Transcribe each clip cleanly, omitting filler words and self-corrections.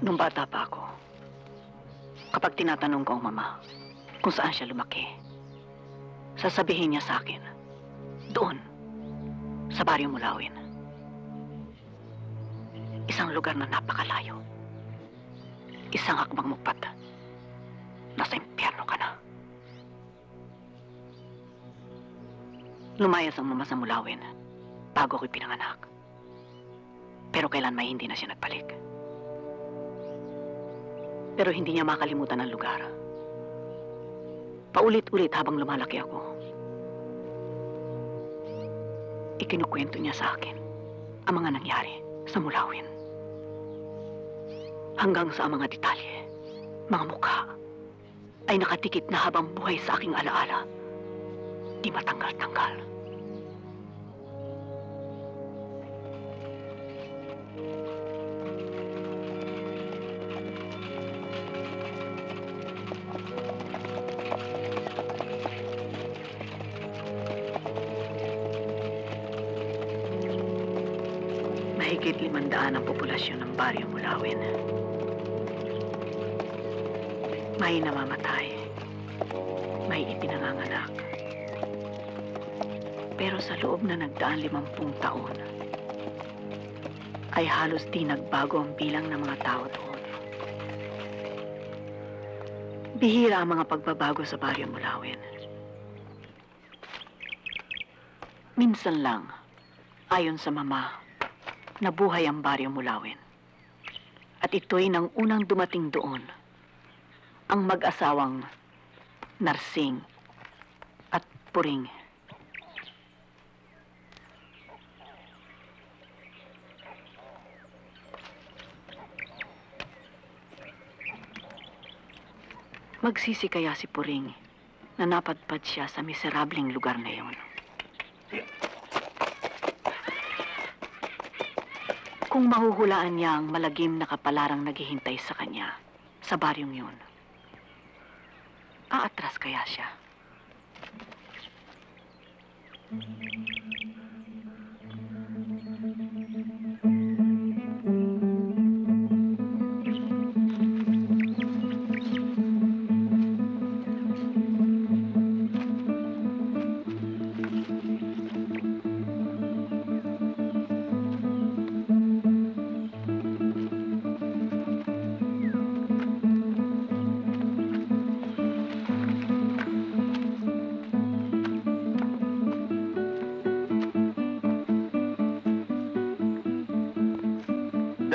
Nung bata pa ako, kapag tinatanong ko ang mama kung saan siya lumaki, sasabihin niya sa akin, doon, sa Baryo Mulawin. Isang lugar na napakalayo. Isang akbang mukpat. Nasa impyerno ka na. Lumayas ang mama sa Mulawin bago ako'y pinanganak. Pero kailan may hindi na siya nagbalik. Pero hindi niya makalimutan ang lugar. Paulit-ulit habang lumalaki ako, ikinukwento niya sa akin ang mga nangyari sa Mulawin. Hanggang sa mga detalye, mga mukha, ay nakatikit na habang buhay sa aking alaala. Di matanggal-tanggal. Mahigit 500 ang populasyon ng Baryo Mulawin. May namamatay, may ipinanganganak. Pero sa loob na nagdaan 50 taon, ay halos di nagbago ang bilang ng mga tao doon. Bihira ang mga pagbabago sa Baryo Mulawin. Minsan lang, ayon sa mama, nabuhay ang Baryo Mulawin. At ito'y nang unang dumating doon, ang mag-asawang Narsing at Puring. Magsisi kaya si Puring na napadpad siya sa miserableng lugar na iyon. Kung mahuhulaan niya ang malagim na kapalarang naghihintay sa kanya sa baryong yun, aatras kaya siya?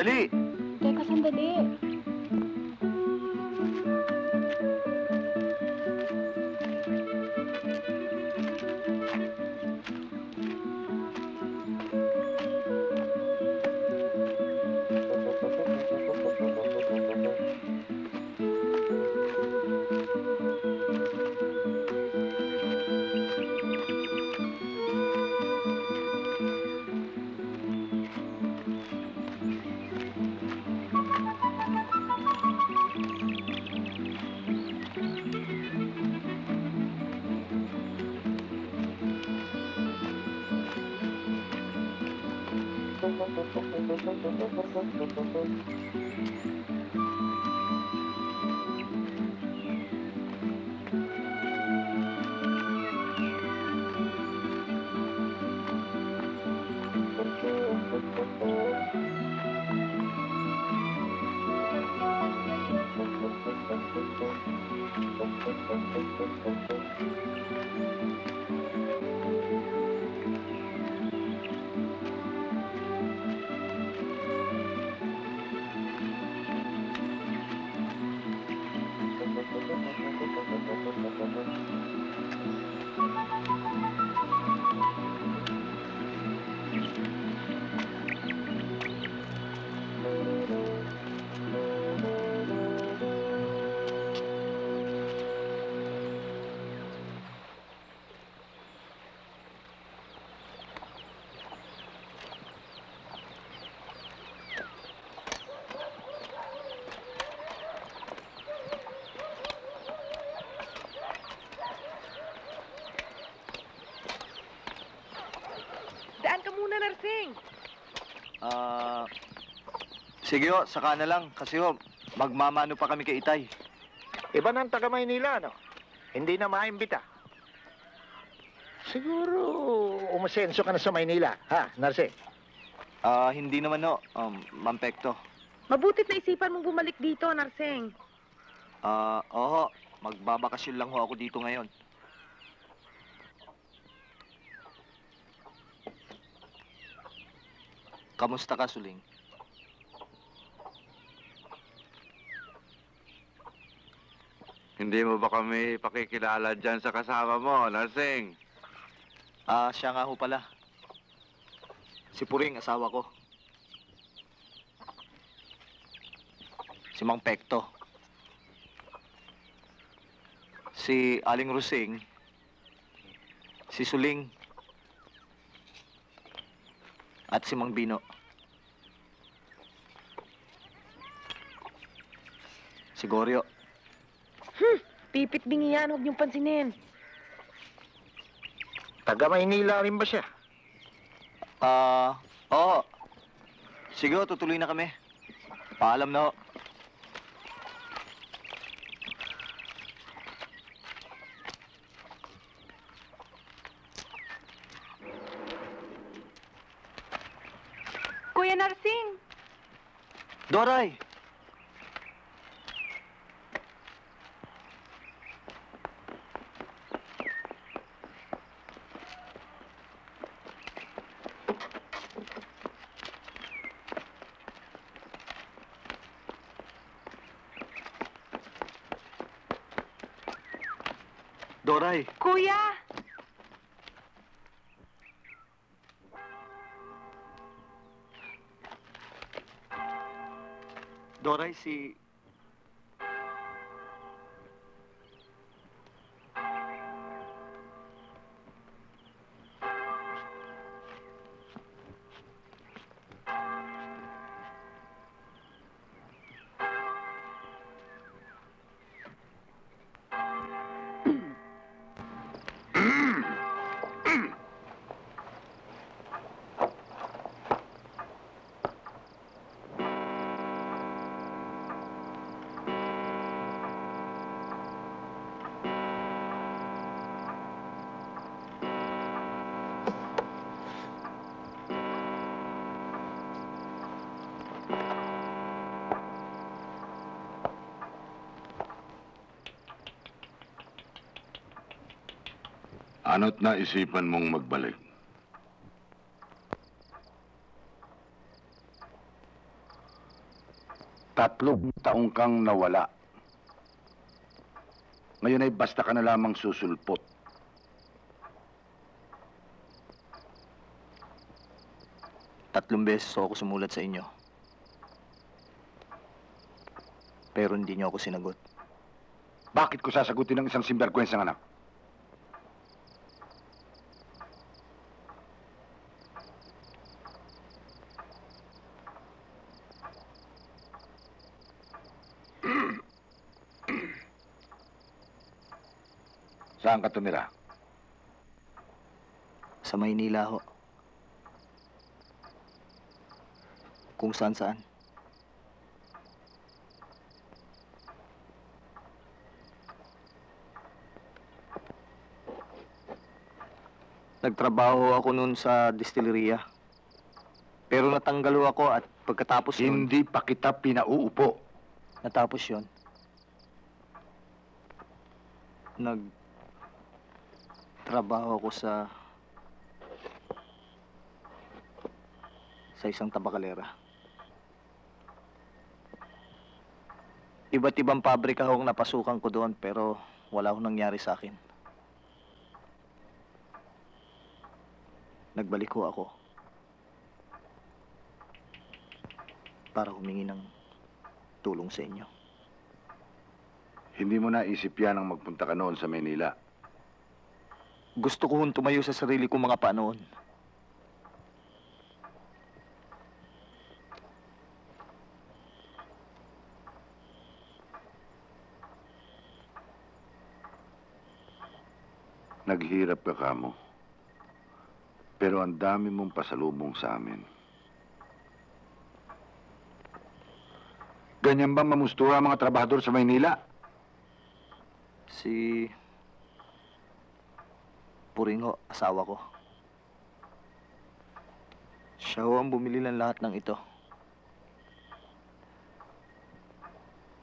Dali! Teka, sandali. Sige ho, saka na lang. Kasi ho, magmamano pa kami kay Itay. Iba ng taga Maynila, no? Hindi na maimbita. Siguro, umasenso ka na sa Maynila, ha, Narse? Hindi naman ho, Ma'am Pekto. Mabutit na isipan mong bumalik dito, Narseng. Oo, magbabakasyon lang ho ako dito ngayon. Kamusta ka, Suling? Hindi mo ba kami pakikilala dyan sa kasama mo, Narseng? Siya nga ho pala. Si Puring, asawa ko. Si Mang Pekto. Si Aling Rusing. Si Suling. At si Mang Bino. Si Goryo. Pipit bingi yan, huwag niyong pansinin. Taga Maynila rin ba siya? Oo. Sige ho, tutuloy na kami. Paalam na ho. Kuya Narsing! Doray! Doray! Kuya! Doray, si... Ano't naisipan mong magbalik? Tatlong taong kang nawala. Ngayon ay basta ka na lamang susulpot. Tatlong beses ako sumulat sa inyo. Pero hindi niyo ako sinagot. Bakit ko sasagutin ng isang simberkwensang anak? Saan ka tumira? Sa Maynila ho. Kung saan-saan. Nagtrabaho ako noon sa distilleria. Pero natanggal ho ako at pagkatapos nun, Hindi pa kita pinauupo. natapos yon. Trabaho ako sa isang tabakalera. Iba't ibang pabrika hong napasukan ko doon pero wala hong nangyari sa akin. Nagbalik ho ako para humingi ng tulong sa inyo. Hindi mo naisip yan ang magpunta ka noon sa Manila. Gusto ko hong tumayo sa sarili kong mga paa noon. Naghirap ka kamo. Pero ang dami mong pasalubong sa amin. ganyan ba mamustura ang mga trabahador sa Maynila? Si... Puring ho, asawa ko. Siya ho ang bumili ng lahat ng ito.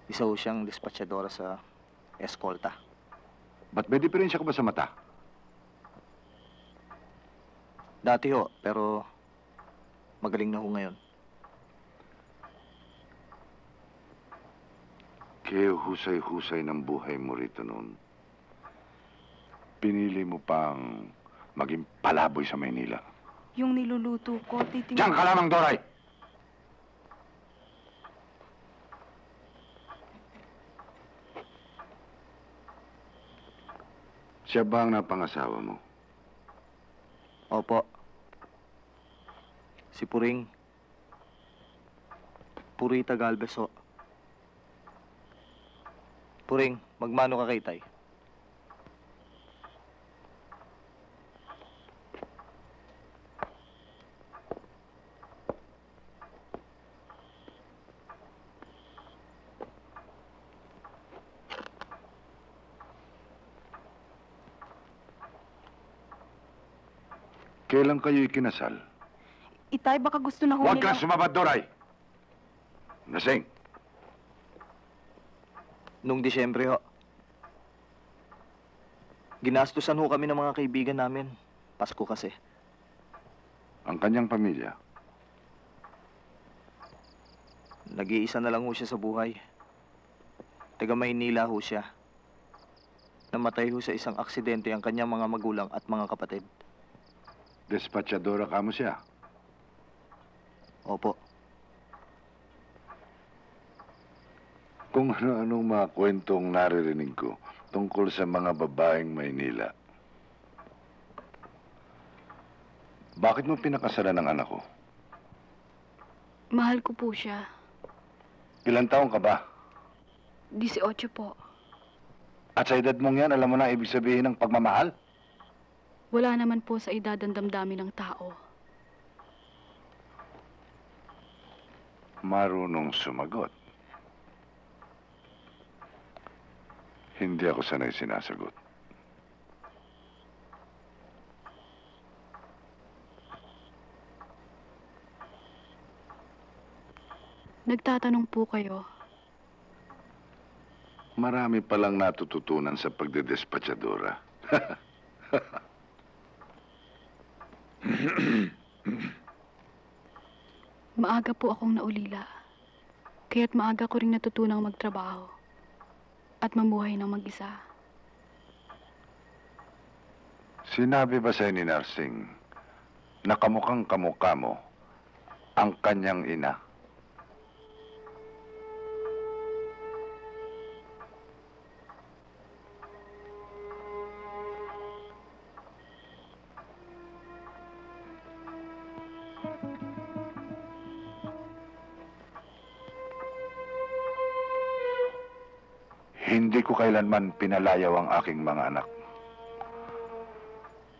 Isa ho siyang dispatchadora sa eskolta. Ba't may diferensya ka ba sa mata? Dati ho, pero magaling na ho ngayon. Kaya husay-husay ng buhay mo rito noon. Pinili mo pang maging palaboy sa Maynila. Yung niluluto ko, Diyan ka lamang, Doray! Siya ba ang napangasawa mo? Opo. Si Puring. Purita Galvez ho. Puring, magmano ka kay Tay? Kailan kayo ikinasal? Itay, baka gusto na ho Huwag nila. kang sumabad, Doray! Nasing, Nung Disyembre ho. Ginastusan ho kami ng mga kaibigan namin. Pasko kasi. ang kanyang pamilya, Nag-iisa na lang ho siya sa buhay. Taga Maynila ho siya. Namatay ho sa isang aksidente ang kanyang mga magulang at mga kapatid. despachadora ka mo siya. Opo. Kung ano-anong mga kwentong naririnig ko tungkol sa mga babaeng Maynila. Bakit mo pinakasalan ng anak ko? Mahal ko po siya. Ilang taong ka ba? 18 po. At sa edad mong yan, alam mo na ibig sabihin ng pagmamahal? Wala naman po sa edad ang damdamin ng tao. Marunong sumagot. Hindi ako sanay sinasagot. Nagtatanong po kayo. Marami palang natututunan sa pagdedespachadora. Maaga po akong naulila. Kaya't maaga ko rin natutunang magtrabaho. At mamuhay ng mag-isa. Sinabi ba sa'yo ni Narsing na kamukhang kamukha mo ang kanyang ina? Hindi ko kailanman pinalayaw ang aking mga anak.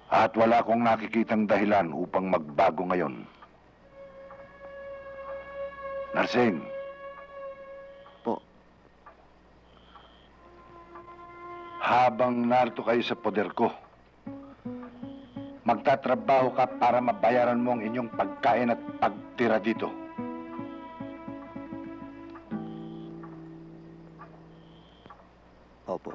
At wala akong nakikitang dahilan upang magbago ngayon. Narsing, Po. habang narito kayo sa poder ko, magtatrabaho ka para mabayaran mo ang inyong pagkain at pagtira dito. Opo.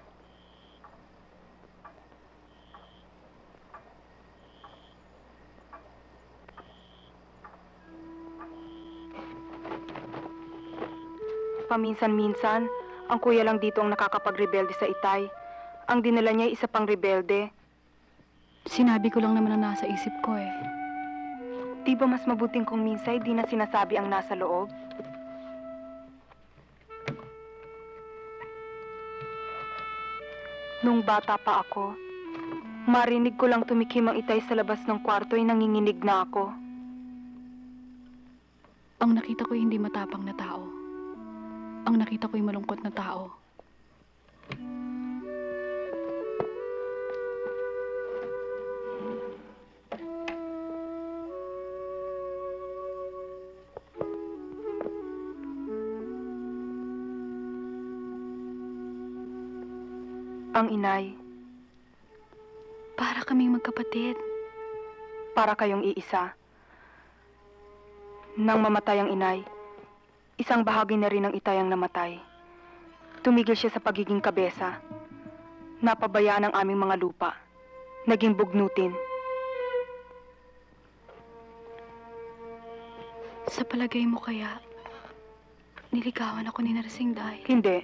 Paminsan-minsan, ang kuya lang dito ang nakakapagrebelde sa itay. Ang dinala niya ay isa pang rebelde. Sinabi ko lang naman ang nasa isip ko eh. Di ba mas mabuting kung minsay di na sinasabi ang nasa loob? Nung bata pa ako, marinig ko lang tumikim ang itay sa labas ng kwarto ay nanginginig na ako. Ang nakita ko'y hindi matapang na tao. Ang nakita ko'y malungkot na tao. ang inay. Para kaming magkapatid. Para kayong iisa. Nang mamatay ang inay, isang bahagi na rin ng itay ang namatay. Tumigil siya sa pagiging kabesa. Napabayaan ang aming mga lupa. Naging bugnutin. Sa palagay mo kaya, niligawan ako ni Narsing dahil... Hindi.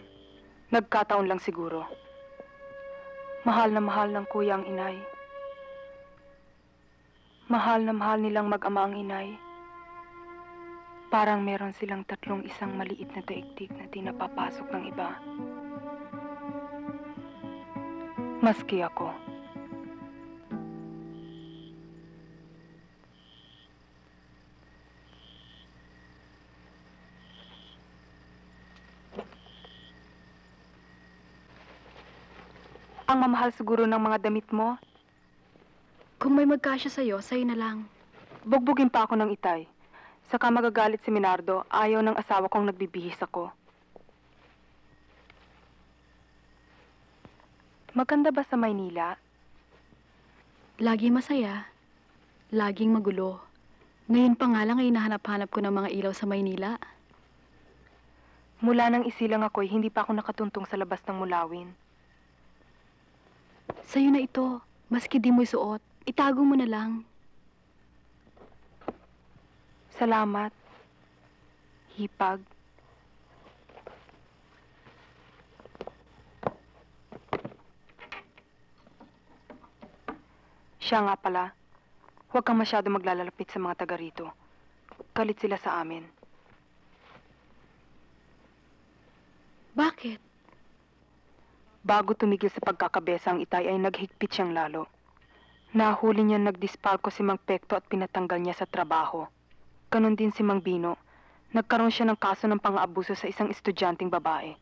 Nagkataon lang siguro. Mahal na mahal ng kuya ang inay. Mahal na mahal nilang mag-ama ang inay. Parang meron silang tatlong isang maliit na daigdig na di napapasok ng iba. Maski ako. Ang mamahal siguro ng mga damit mo, Kung may magkasya sa'yo, sa'yo na lang. bugbugin pa ako ng itay. Saka magagalit si Minardo, ayaw ng asawa kong nagbibihis ako. Maganda ba sa Maynila? Lagi masaya. Laging magulo. Ngayon pa nga lang ay hinahanap-hanap ko ng mga ilaw sa Maynila. Mula nang isilang ako'y hindi pa ako nakatuntong sa labas ng mulawin. Sa'yo na ito. Maski di mo'y suot, itago mo na lang. Salamat. Hipag. Siya nga pala, huwag kang masyado maglalalapit sa mga taga rito. Galit sila sa amin. Bakit? Bago tumigil sa pagkakabesa ang itay ay naghigpit siyang lalo. Nahuli niya nagdispalko si Mang Pekto at pinatanggal niya sa trabaho. Ganon din si Mang Bino. Nagkaroon siya ng kaso ng pang-aabuso sa isang estudyanteng babae.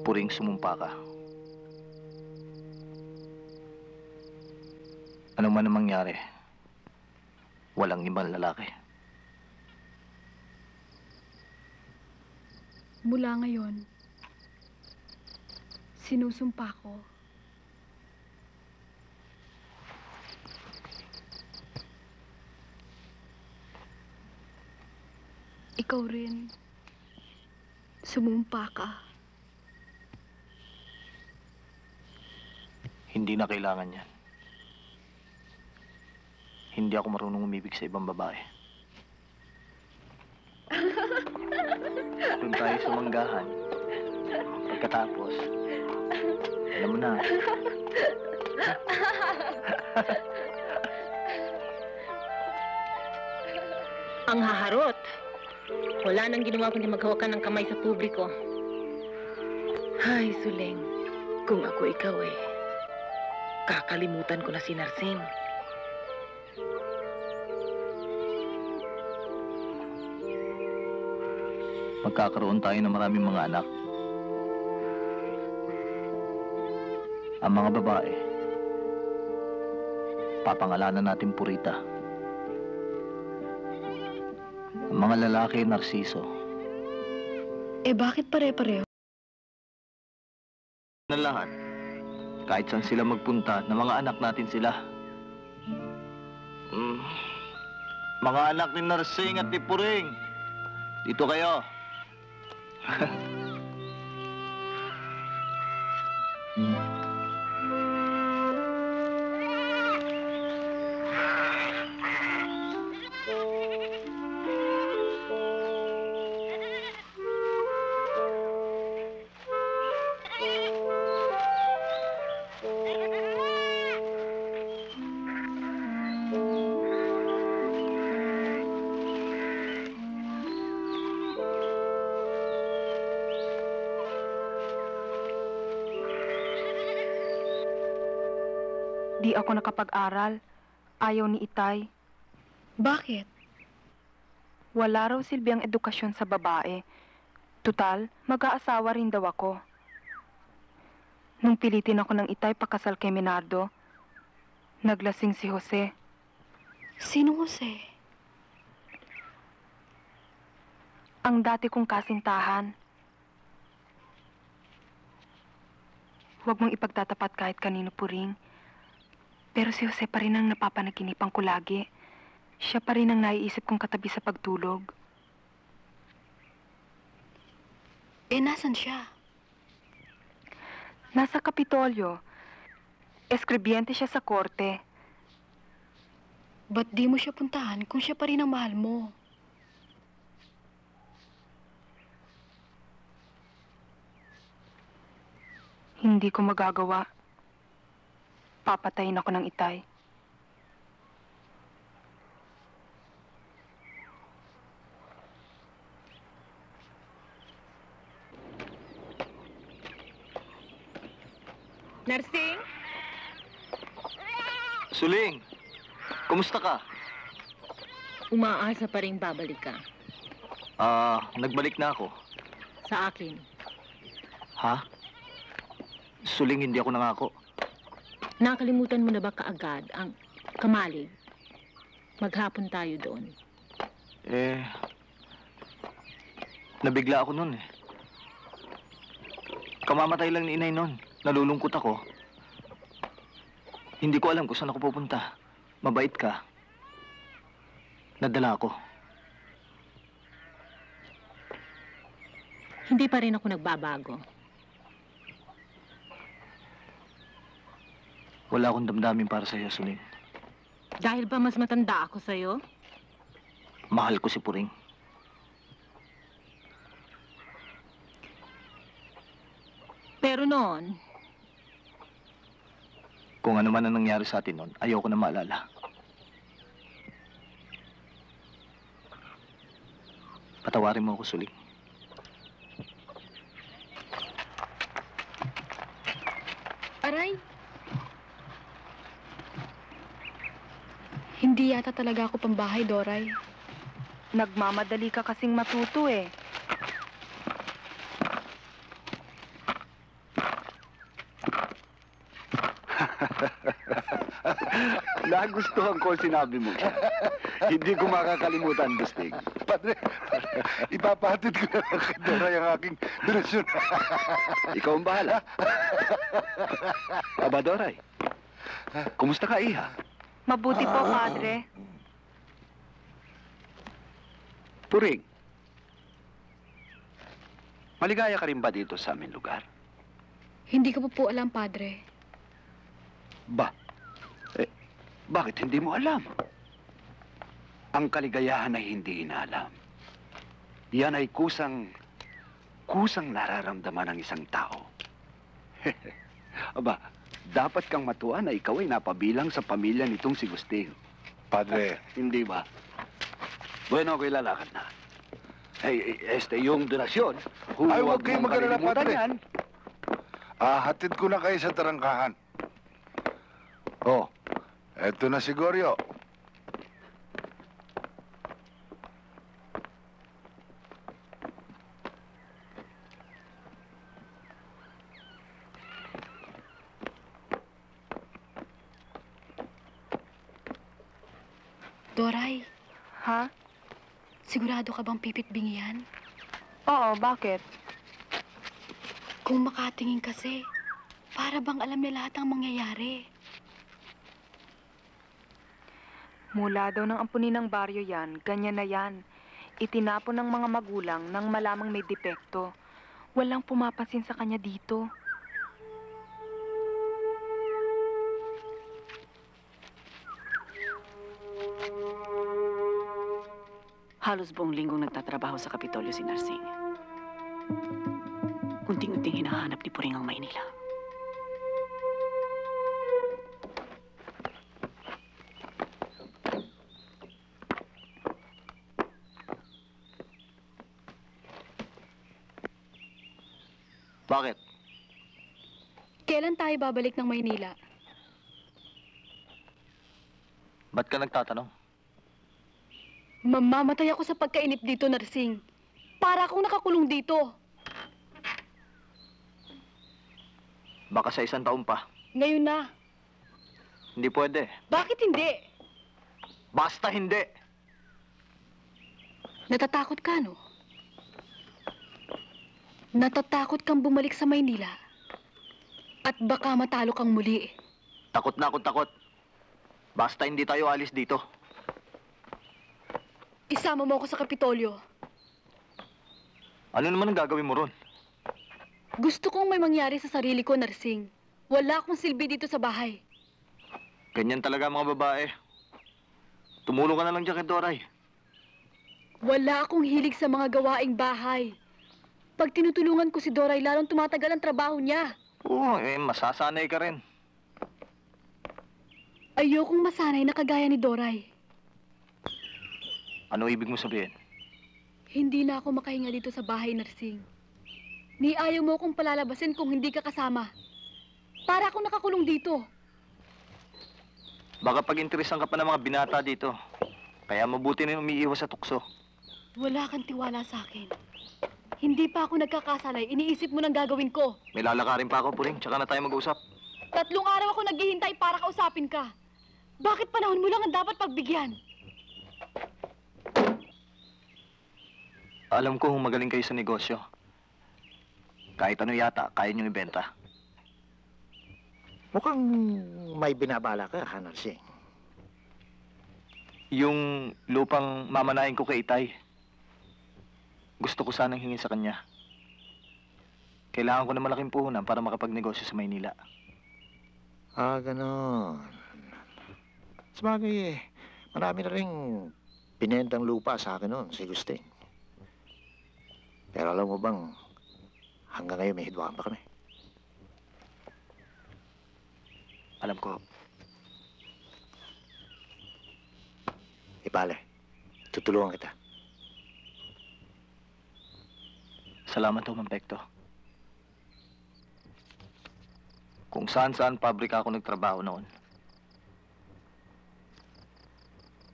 Puring sumumpa ka. Ano man ang mangyari, walang ibang lalaki. Mula ngayon, sinusumpa ko ikaw rin. Sumumpa ka. Hindi na kailangan yan. Hindi ako marunong umibig sa ibang babae. Doon tayo sa manggahan. Pagkatapos, alam mo na. Ang haharot. Wala nang ginawa kundi maghawakan ng kamay sa publiko. Hay, Suleng. Kung ako ikaw kakalimutan ko na si Narsing. Magkakaroon tayo ng maraming mga anak. Ang mga babae, papangalanan natin Purita. Ang mga lalaki, Narciso. Bakit pare-pareho? Na lahat, kahit saan sila magpunta, na mga anak natin sila. Mga anak ni Narsing at ni Puring, dito kayo. Di ako nakapag-aral. Ayaw ni Itay. Bakit? Wala raw silbiang edukasyon sa babae. Tutal, mag-aasawa rin daw ako. Nung pilitin ako ng Itay pakasal kay Menardo, naglasing si Jose. Sino Jose? Ang dati kong kasintahan. Huwag mong ipagtatapat kahit kanino, Puring. Pero si Jose pa rin ang napapanaginipan ko lagi. Siya pa rin ang naiisip kong katabi sa pagtulog. Nasan siya? Nasa Kapitolyo. Eskribyente siya sa korte. Ba't di mo siya puntahan kung siya pa rin ang mahal mo? Hindi ko magagawa. Papatayin ako ng Itay. Narsing? Suling, kumusta ka? Umaasa pa rin babalik ka. Nagbalik na ako. Sa akin. Ha? Suling, hindi ako nangako. Nakalimutan mo na ba kaagad ang kamalig? Maghapon tayo doon. Nabigla ako nun . Kamamatay lang ni inay nun. Nalulungkot ako. Hindi ko alam kung saan ako pupunta. Mabait ka. Nadala ako. Hindi pa rin ako nagbabago. Wala akong damdamin para sa'yo, Suling. Dahil ba mas matanda ako sa'yo? Mahal ko si Puring. Pero noon, Kung ano man ang nangyari sa atin noon, ayoko na maalala. Patawarin mo ako, Suling. Aray! Hindi yata talaga ako pambahay, Doray. Nagmamadali ka kasing matuto . Nagustuhan ko ang sinabi mo siya. Hindi ko makakalimutan, Busting. Padre, ipapahatid ko na kay Doray ang aking donasyon. Ikaw ang bahala. Aba, Doray. Kumusta ka, Iha? Mabuti po, Padre. Puring. Maligaya ka rin ba dito sa aming lugar? Hindi ko po alam, Padre. Ba? Bakit hindi mo alam? Ang kaligayahan ay hindi inaalam. Yan ay kusang nararamdaman ng isang tao. Aba, dapat kang matuwa na ikaw ay napabilang sa pamilya nitong si Gusting. Padre, Hindi ba? Bueno, ako'y lalakad na. Yung donasyon. Ay, huwag kayong mag-alala, Padre. Yan. hatid ko na kayo sa tarangkahan. Oh, eto na si Goryo. Doray, Ha? sigurado ka bang pipit-bingi yan? Oo, bakit? Kung makatingin kasi, para bang alam niya lahat ng mangyayari. Mula daw ng ampunin ng baryo yan, ganyan na yan. Itinapon ng mga magulang nang malamang may depekto. Walang pumapansin sa kanya dito. Halos buong linggong nagtatrabaho sa Kapitolyo si Narsing. Unting-unting hinahanap ni Puring ang Maynila. Bakit? Kailan tayo babalik ng Maynila? Ba't ka nagtatanong? Mamamatay ako sa pagkainip dito, Narsing. Para akong nakakulong dito. Baka sa 1 taon pa. Ngayon na. Hindi pwede. Bakit hindi? Basta hindi! Natatakot ka, no? Natatakot kang bumalik sa Maynila. At baka matalo kang muli. Takot na akong takot. Basta hindi tayo alis dito. Isama mo ako sa Kapitolyo. Ano naman ang gagawin mo ron? Gusto kong may mangyari sa sarili ko, Narsing. Wala akong silbi dito sa bahay. Ganyan talaga ang mga babae. Tumulong ka na lang dyan kay Doray. Wala akong hilig sa mga gawaing bahay. Pag tinutulungan ko si Doray, lalong tumatagal ang trabaho niya. Oo, masasanay ka rin. Ayokong masanay na kagaya ni Doray. Ano ibig mo sabihin? Hindi na ako makahinga dito sa bahay, Narsing. Ni ayaw mo akong palalabasin kung hindi ka kasama. Para akong nakakulong dito. Baka pag-interesan ka pa ng mga binata dito. Kaya mabuti na umiiwas sa tukso. Wala kang tiwala sa akin. Hindi pa ako nagkakasalay. Iniisip mo nang gagawin ko. May lalakarin pa ako, Puring. Tsaka na tayo mag-usap. 3 araw ako naghihintay para kausapin ka. Bakit panahon mo lang ang dapat pagbigyan? Alam ko kung magaling kayo sa negosyo. Kahit ano yata, kaya niyong ibenta. Mukhang may binabala ka, Narsing. Yung lupang mamanahin ko kay Itay, gusto ko sanang hingin sa kanya. Kailangan ko ng malaking puhunan para makapagnegosyo sa Maynila. Ganon. Sabagay, marami na rin pinentang lupa sa akin noon, si Gusting. Pero alam mo bang, hanggang ngayon may hidwaan pa kami. Alam ko, Ipale, tutulungan kita. salamat ho, Mang Pekto. Kung saan-saan pabrika ako nagtrabaho noon.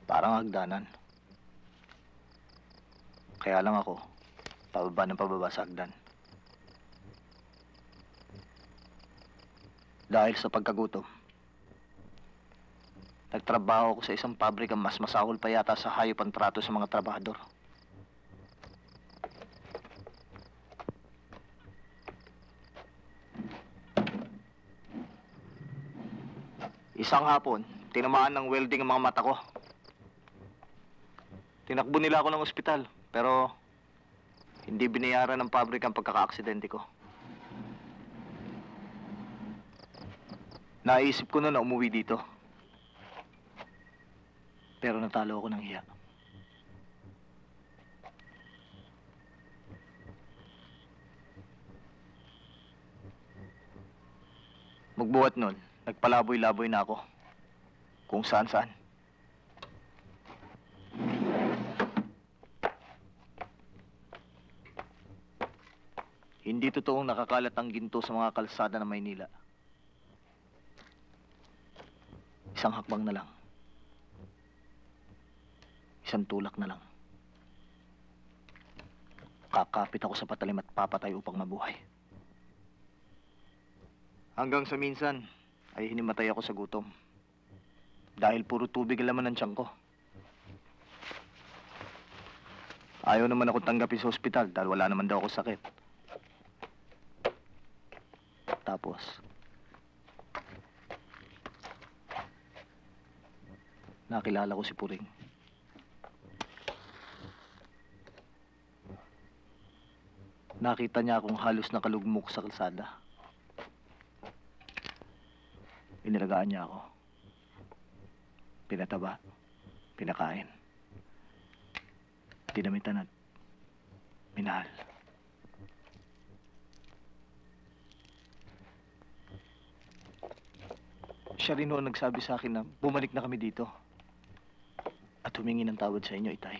Parang hagdanan. Kaya lang ako, pababa ng pababa sa hagdan. Dahil sa pagkagutom, Nagtrabaho ako sa isang pabrika, mas masahol pa yata sa hayop ang trato sa mga trabahador. Isang hapon, tinamaan ng welding ang mga mata ko. Tinakbo nila ako ng ospital, pero hindi binayaran ng pabrika ang pagkakaaksidente ko. Naisip ko na umuwi dito. Pero natalo ako ng hiya. Magbuhat nun, nagpalaboy-laboy na ako. Kung saan-saan. Hindi totoong nakakalat ang ginto sa mga kalsada ng Maynila. Isang hakbang na lang. Isang tulak na lang. Kakapit ako sa patalim at papatay upang mabuhay. Hanggang sa minsan ay hinimatay ako sa gutom. Dahil puro tubig ang laman ng tiyan ko. Ayaw naman ako tanggapin sa ospital dahil wala naman daw ako sakit. Tapos, nakilala ko si Puring. Nakita niya akong halos nakalugmok sa kalsada. Inilagaan niya ako. Pinataba, pinakain. Dinamitan at minahal. Siya rin noon nagsabi sa akin na bumalik na kami dito. At humingi ng tawad sa inyo, Itay.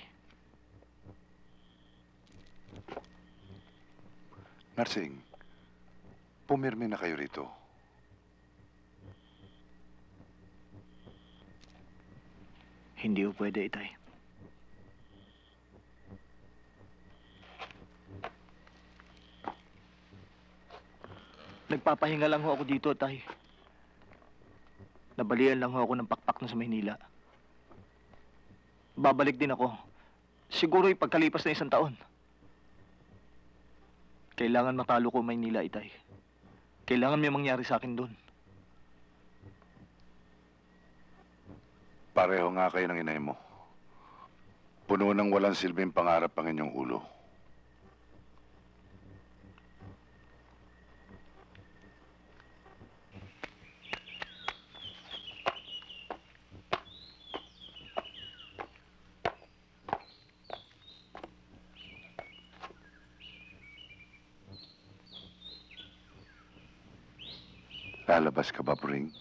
Narsing, pumirmi na kayo rito. Hindi ko pwede, Itay. Nagpapahinga lang ho ako dito, Tay. Nabalian lang ho ako ng pakpak na sa Maynila. Babalik din ako. Siguro pagkalipas na 1 taon. Kailangan matalo ko Maynila, Itay. Kailangan may mangyari sa akin doon. Pareho nga kayo ng inay mo. Puno ng walang silbing pangarap ang inyong ulo. Lalabas ka ba, Puring?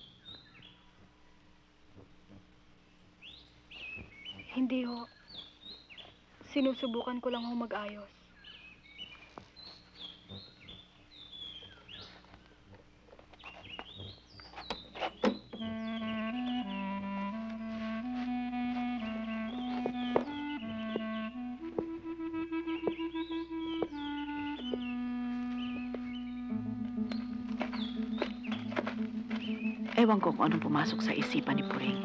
Hindi ho. Sinusubukan ko lang ho mag-ayos. Ewan ko kung anong pumasok sa isipan ni Puring.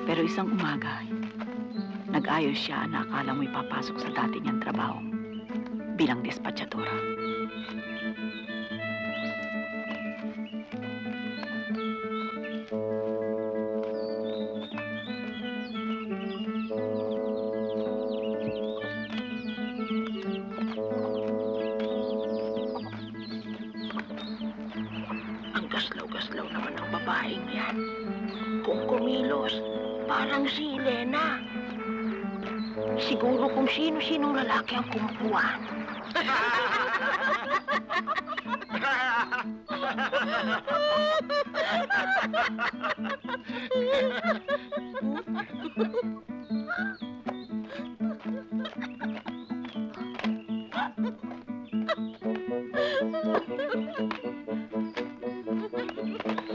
Pero isang umaga, nag-ayos siya na akala mo'y papasok sa dati niyang trabaho bilang dispatchadora. Ang gaslaw-gaslaw naman ng babaeng yan. Kung kumilos, parang si Elena. Siguro kung sino-sinong lalaki ang kumukuhan.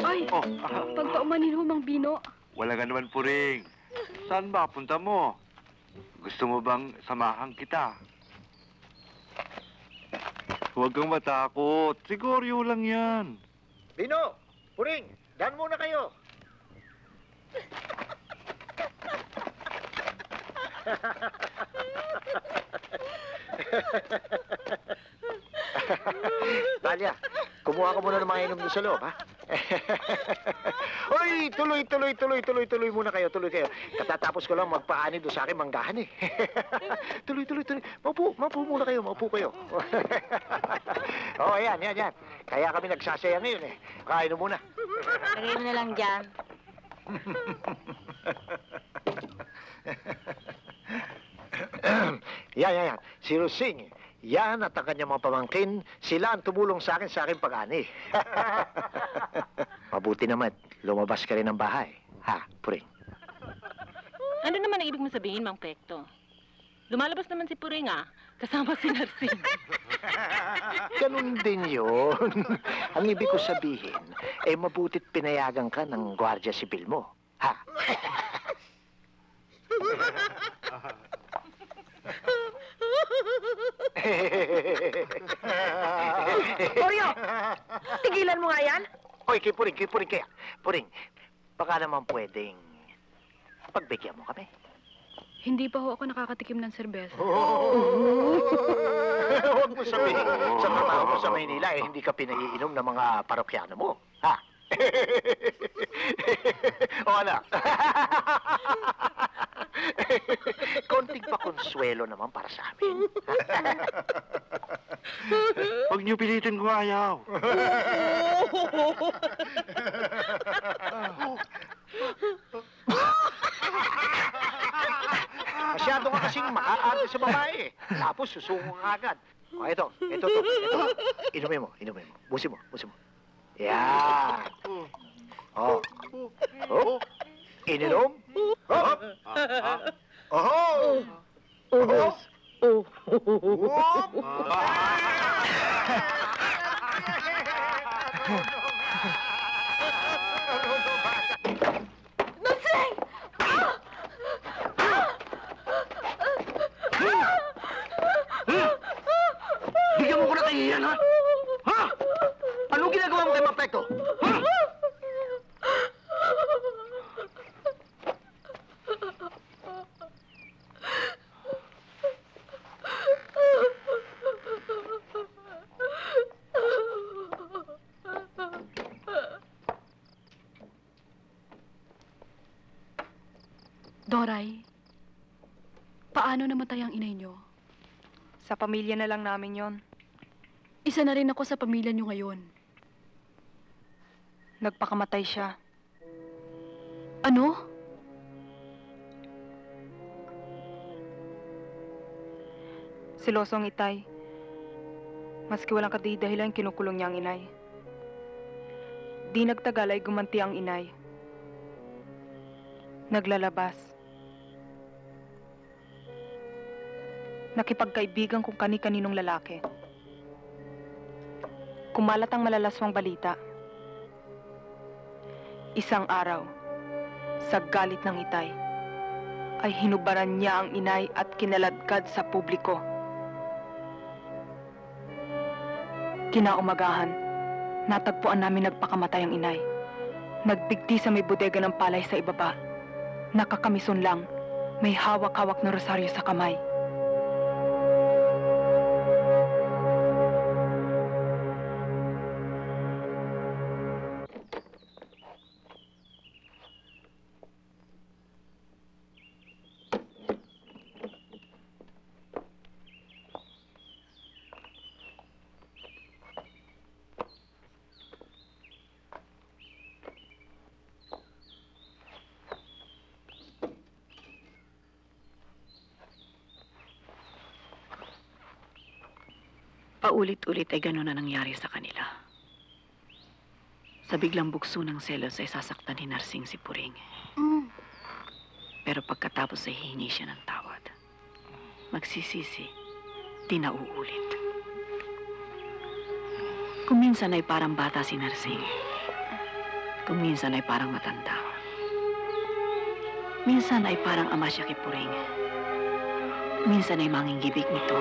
Ay, pagpaumanin ho, Mang Bino. Wala ka naman, Puring. Saan ba punta mo? Gusto mo bang samahan kita? Huwag kang matakot. Siguryo lang yan. Bino! Puring! Daan muna kayo! Talia, kumuha ka muna ng mga inom doon sa loob, ha? Hoy, tuloy muna kayo, tuloy kayo. Katatapos ko lang magpaani doon sa akin manggahan, eh. tuloy. Maupo muna kayo, maupo kayo. Oh, yan. Kaya kami nagsasaya ngayon, eh. Kain mo muna. Lagay mo na lang dyan. Yan. Si Rosing, yan at ang kanyang mga pamangkin, sila ang tumulong sa akin pag-ani. Mabuti naman, lumabas ka rin ng bahay. Ha, Puring? Ano naman ang ibig mo sabihin, Mang Pekto? Lumalabas naman si Puring, kasama si Narsing. Ganun din yun. Ang ibig ko sabihin, mabutit pinayagan ka ng Gwardiya Sibil mo. Ha? Oreo! Tigilan mo nga yan! Oy, kay Puring kaya. Puring, baka naman pwedeng pagbigyan mo kami. Hindi pa ho ako nakakatikim ng serbesa. Huwag mo sabihin, sa trabaho mo sa Maynila, hindi ka pinaiinom ng mga parokyano mo. Ha? O anak? Konting pa konsuelo naman para sa amin. Huwag niyo pilitin kung ayaw. Masyado ka kasing maaarte sa babae, eh. Tapos susungo ka agad. O, ito. Inumin mo. Busin mo. Yan. Oh. Ininom. Bigyan mo ko na kahihiyan, ha? Ha? Anong ginagawa mo kay Mapekto? Ha? Doray, paano namatay ang inay niyo? Sa pamilya na lang namin yon. Isa na rin ako sa pamilya niyo ngayon. Nagpakamatay siya. Ano? Siloso ang itay. Maski walang kadahilan, kinukulong niya ang inay. Di nagtagal ay gumanti ang inay. Naglalabas. Nakipagkaibigan kung kani-kaninong lalaki. Kumalat ang malalaswang balita. Isang araw, sa galit ng itay, ay hinubaran niya ang inay at kinaladkad sa publiko. Kinaumagahan, natagpuan namin nagpakamatay ang inay. Nagbigti sa may bodega ng palay sa ibaba. Nakakamison lang, may hawak-hawak na rosaryo sa kamay. Paulit-ulit ay gano'n na nangyari sa kanila. Sa biglang bukso ng selos ay sasaktan ni Narsing si Puring. Pero pagkatapos ay hihingi siya ng tawad. Magsisisi, di na uulit. Kung minsan ay parang bata si Narsing. Kung minsan ay parang matanda. Minsan ay parang ama siya kay Puring. Minsan ay manginggibig nito.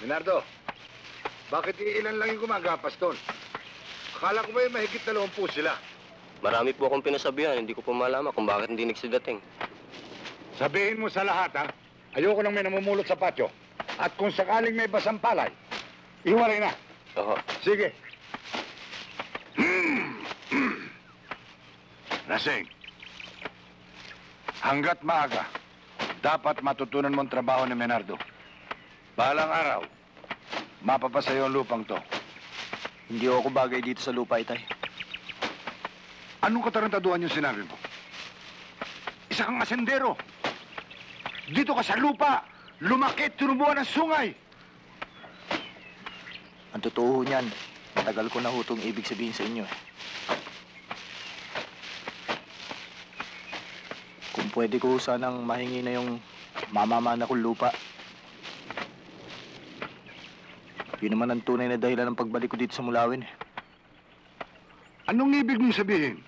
Leonardo, bakit ilan lang yung gumagapas doon? Akala ko ba yung mahigit 20 sila? Marami po akong pinasabihan, hindi ko po malaman kung bakit hindi nagsidating. Sabihin mo sa lahat, ha? Ayoko nang may namumulot sa patio. At kung sakaling may basang palay, iwalay na. Oo. Sige. Lasing, hanggat maaga, dapat matutunan mong trabaho ni Menardo. Balang araw, mapapasayo ang lupang to. Hindi ako bagay dito sa lupa, Itay. Anong katarantaduhan yung sinabi mo? Isa kang asendero. Dito ka sa lupa, lumaki at tinubuan ng sungay. Ang totoo niyan, matagal ko na hutong ibig sabihin sa inyo, eh. Kung pwede ko sanang mahingi na yung mamamana kong lupa. Yun naman ang tunay na dahilan ng pagbalik ko dito sa Mulawin, eh. Anong ibig mong sabihin?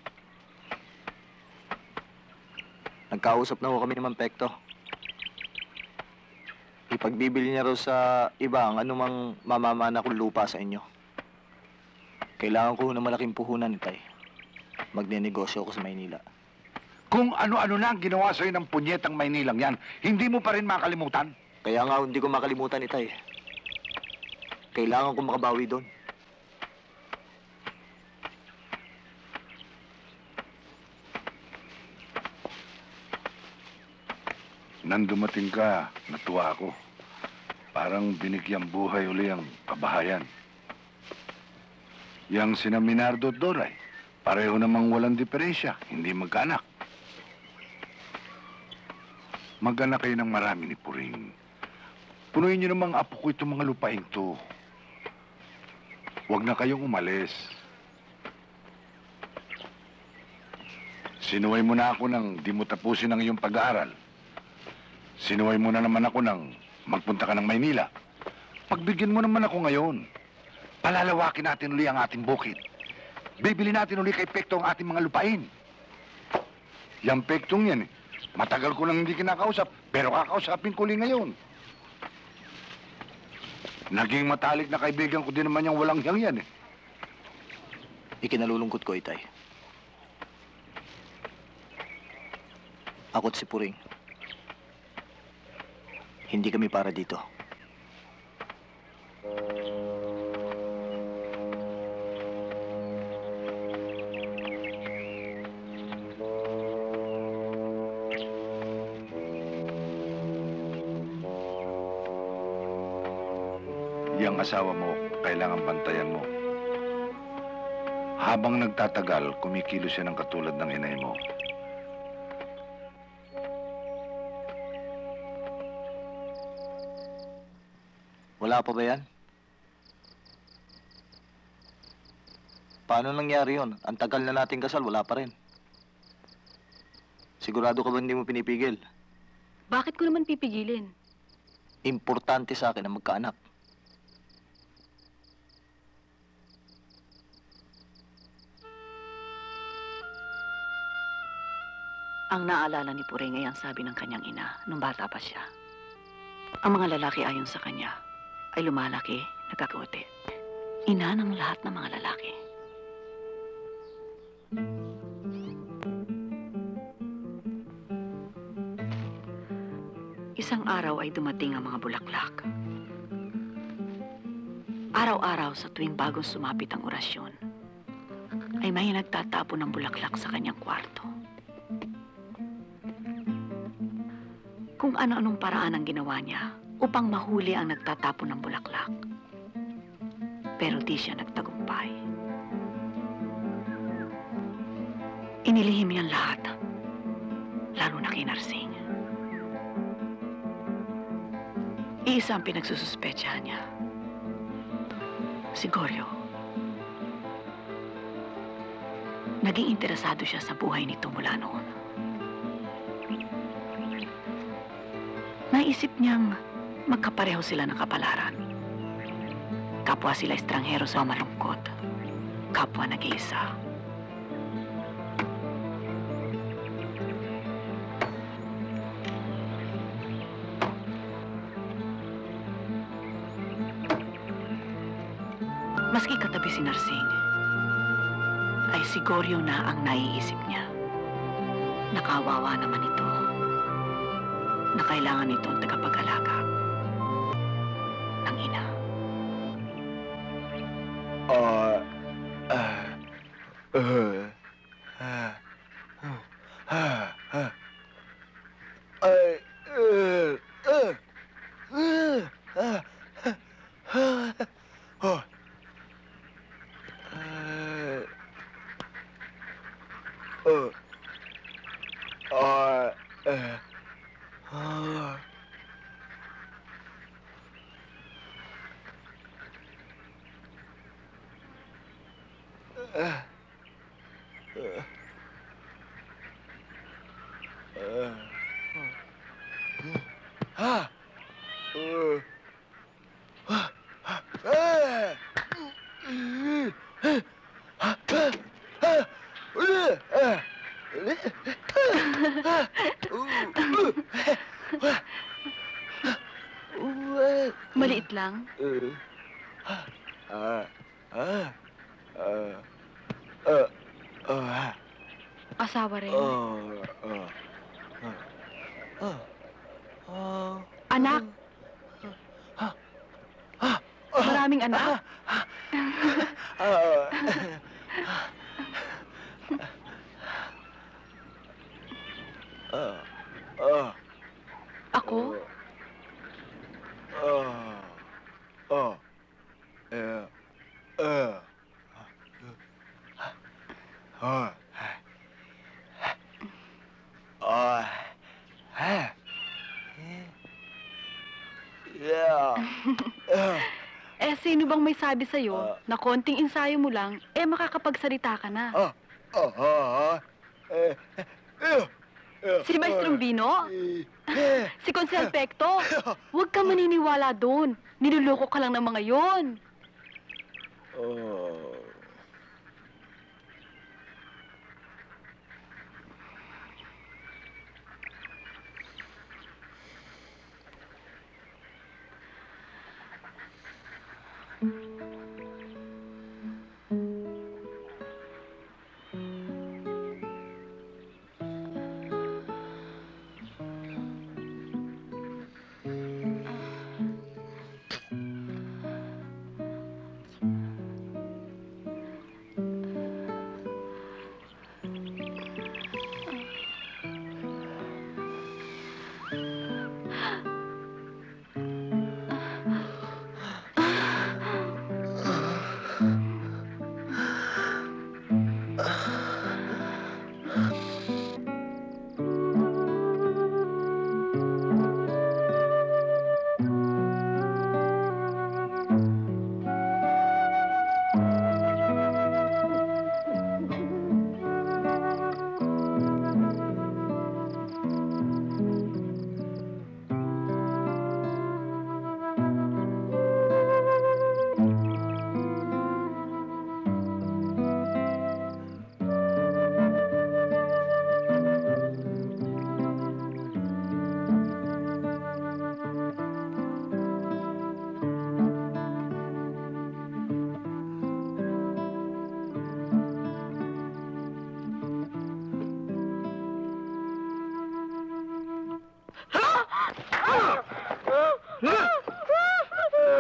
Nagkausap na ho kami ni Mang Pekto. Ipagbibili niya raw sa iba ang anumang mamamana kong lupa sa inyo. Kailangan ko ng malaking puhunan, Itay. Magnenegosyo ako sa Maynila. Kung ano-ano na ang ginawa sa'yo ng punyetang Maynilang yan, hindi mo pa rin makalimutan? Kaya nga hindi ko makalimutan, Itay. Kailangan ko makabawi doon. Nang dumating ka, natuwa ako. Parang binigyang buhay uli ang kabahayan. Yang sina Minardo at Doray, pareho namang walang diferensya, hindi magkaanak. Mag-anak kayo ng marami ni Puring. Punuin niyo namang apo ko itong mga lupaing to. Huwag na kayong umalis. Sinuway mo na ako nang di mo tapusin ang iyong pag-aaral. Sinuway mo na naman ako nang magpunta ka ng Maynila. Pagbigyan mo naman ako ngayon. Palalawakin natin uli ang ating bukid. Bibili natin uli kay Pekto ang ating mga lupain. Yang Pektong yan, matagal ko nang hindi kinakausap, pero kakausapin ko uli ngayon. Naging matalik na kaibigan ko din naman yung walang hiyang yan, eh. Ikinalulungkot ko, Itay. Ako't si Puring. Hindi kami para dito. Yang asawa mo, kailangan bantayan mo. Habang nagtatagal, kumikilos siya ng katulad ng inay mo. Wala pa ba yan? Paano nangyari yun? Ang tagal na nating kasal, wala pa rin. Sigurado ka ba hindi mo pinipigil? Bakit ko naman pipigilin? Importante sa akin ang magkaanak. Ang naalala ni Puring ay ang sabi ng kanyang ina nung bata pa siya. Ang mga lalaki ayon sa kanya ay lumalaki, nagkakaute. Ina ng lahat ng mga lalaki. Isang araw ay dumating ang mga bulaklak. Araw-araw sa tuwing bagong sumapit ang orasyon, ay may nagtatapon ng bulaklak sa kanyang kwarto. Kung ano-anong paraan ang ginawa niya upang mahuli ang nagtatapon ng bulaklak. Pero di siya nagtagumpay. Inilihim niya lahat, lalo na kay Narsing. Iisa ang pinagsususpetsahan niya. Si Goryo. Naging interesado siya sa buhay nito mula noon. Naisip niyang magkapareho sila ng kapalaran. Kapwa sila estranghero sa malungkot. Kapwa nag-iisa. Maski katabi si Narsing, ay si Goryo na ang naiisip niya. Nakawawa naman ito na kailangan nitong tagapag-alaga ng ina. Maliit lang. Asawa rin. Anak. Maraming anak. Ako? Eh, sino bang may sabi sa'yo na konting ensayo mo lang, makakapagsalita ka na? Si Maestrong Bino? Si Consel Pecto? Huwag ka maniniwala doon. Niluloko ka lang ng mga yon.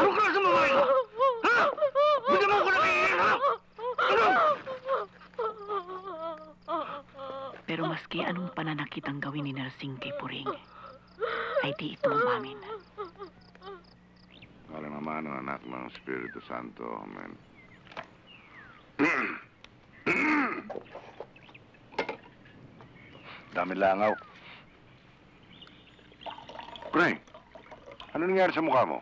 Anong klase ng babae ka? Ha? Hindi mo ko nakikinig, ha? Ano? Pero maski anong pananakit ang gawin ni Narsing kay Puring, ay di ito umamin. Walang naman ang anak ng Espiritu Santo. Amen. Dami langaw. Pre, ano nangyari sa mukha mo?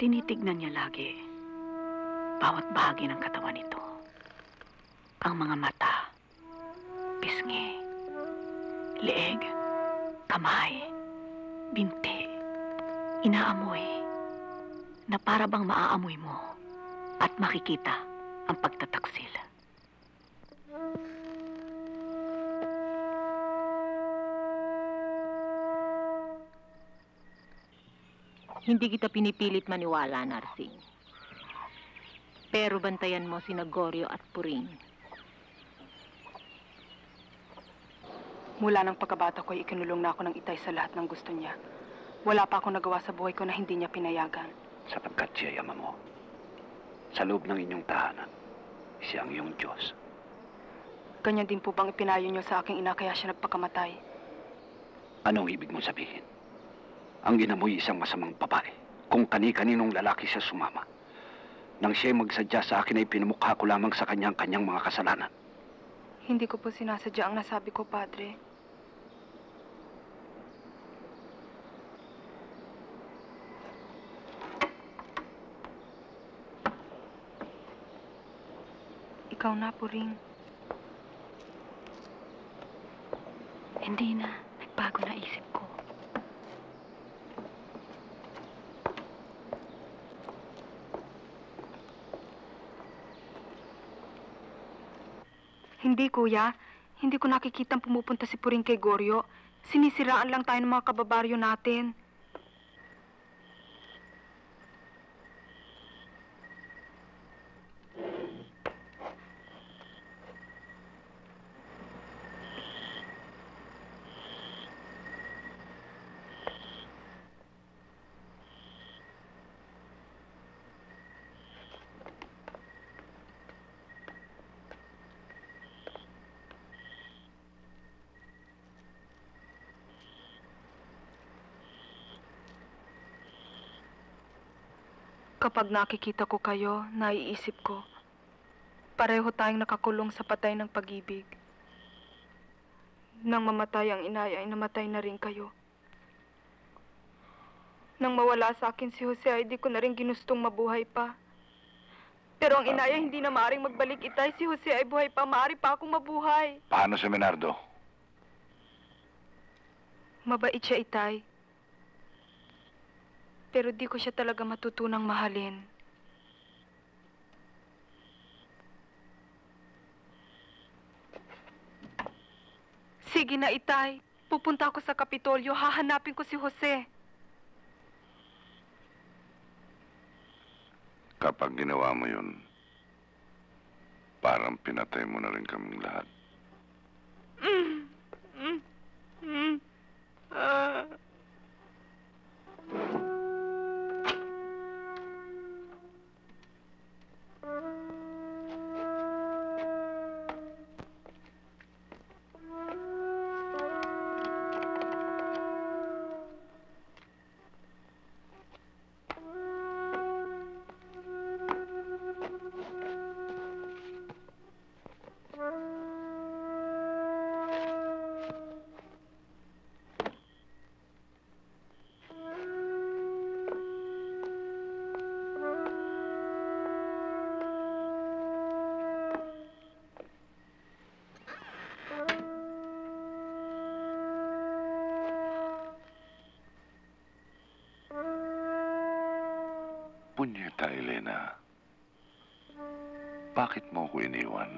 Tinitignan niya lagi bawat bahagi ng katawan nito. Ang mga mata, pisngi, leeg, kamay, binti, inaamoy na para bang maaamoy mo at makikita ang pagtataksil. Hindi kita pinipilit maniwala, Narsing. Pero bantayan mo sina Goryo at Puring. Mula ng pagkabata ko ay ikinulong na ako ng itay sa lahat ng gusto niya. Wala pa akong nagawa sa buhay ko na hindi niya pinayagan. Sapagkat siya ama mo. Sa loob ng inyong tahanan, siya ang iyong Diyos. Ganyan din po bang ipinayo niyo sa aking ina kaya siya nagpakamatay? Anong ibig mong sabihin? Ang ina mo'y isang masamang babae. Kung kani-kaninong lalaki siya sumama. Nang siya'y magsadya sa akin ay pinamukha ko lamang sa kanyang mga kasalanan. Hindi ko po sinasadya ang nasabi ko, Padre. Ikaw na, Puring. Hindi na. Nagbago na isip ko. Hindi, Kuya. Hindi ko nakikitang pumupunta si Puring kay Goryo. Sinisiraan lang tayo ng mga kababaryo natin. Kapag nakikita ko kayo, naiisip ko, pareho tayong nakakulong sa patay ng pag-ibig. Nang mamatay ang inay ay namatay na rin kayo. Nang mawala sa akin si Jose ay di ko na rin ginustong mabuhay pa. Pero ang inay ay hindi na maaaring magbalik itay. Si Jose ay buhay pa, maaari pa akong mabuhay. Paano si Menardo? Mabait siya, itay. Pero di ko siya talaga matutunang mahalin. Sige na, itay. Pupunta ako sa Kapitolyo. Hahanapin ko si Jose. Kapag ginawa mo yun, parang pinatay mo na rin kaming lahat. Punyeta, Elena. Bakit mo ko iniwan?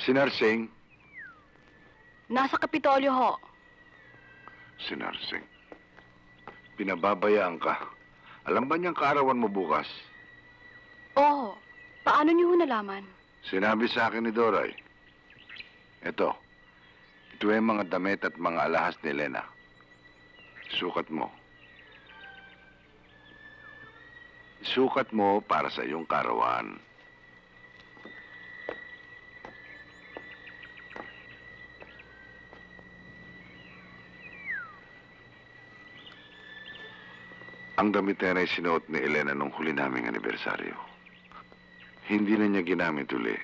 Si Narsing. Nasa Kapitolyo ho. Si Narsing. Pinababayaan ka. Alam ba niyang kaarawan mo bukas? Oo. Paano niyo ho nalaman? Sinabi sa akin ni Doray. Ito ay mga damit at mga alahas ni Elena. Sukat mo. Sukat mo para sa iyong karawan. Ang damit na yan ay sinuot ni Elena nung huli naming anibersaryo. Hindi na niya ginamit uli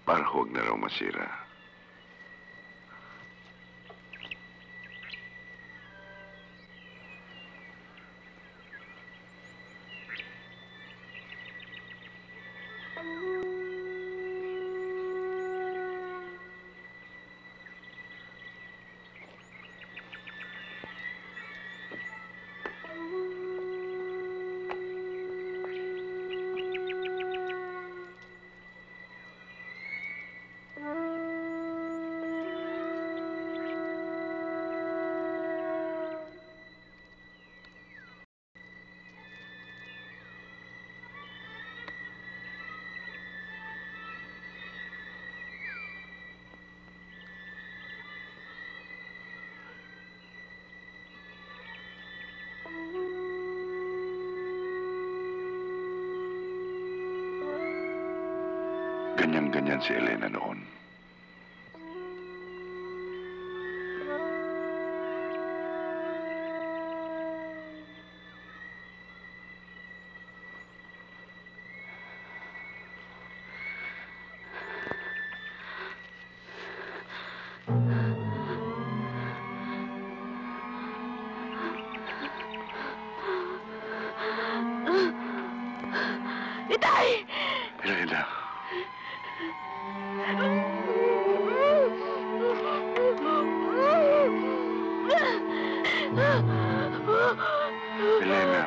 para huwag na raw masira. Ganyan-ganyan si Elena noon. Itay! Elena. Elena.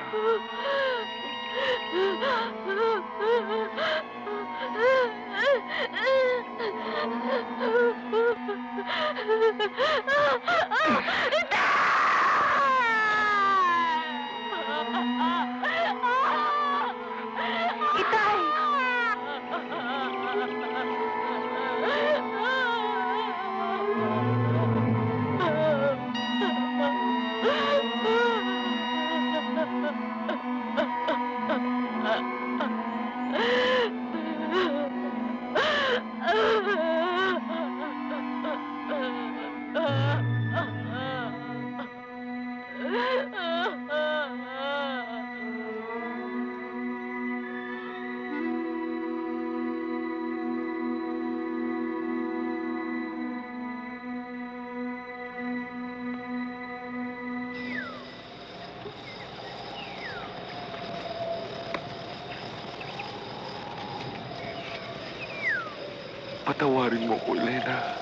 Patawarin mo ko, Elena.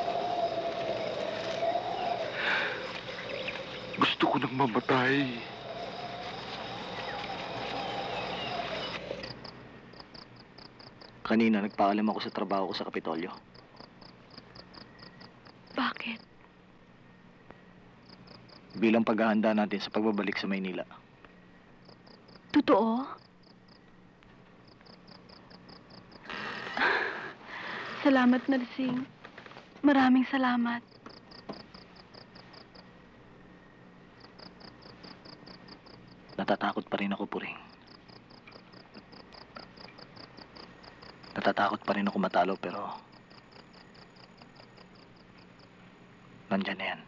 Gusto ko nang mamatay. Kanina nagpaalam ako sa trabaho ko sa Kapitolyo. Bakit? Bilang paghahanda natin sa pagbabalik sa Maynila. Totoo? Salamat, Narsing. Maraming salamat. Natatakot pa rin ako, Puring. Natatakot pa rin ako matalo, pero nandyan na yan.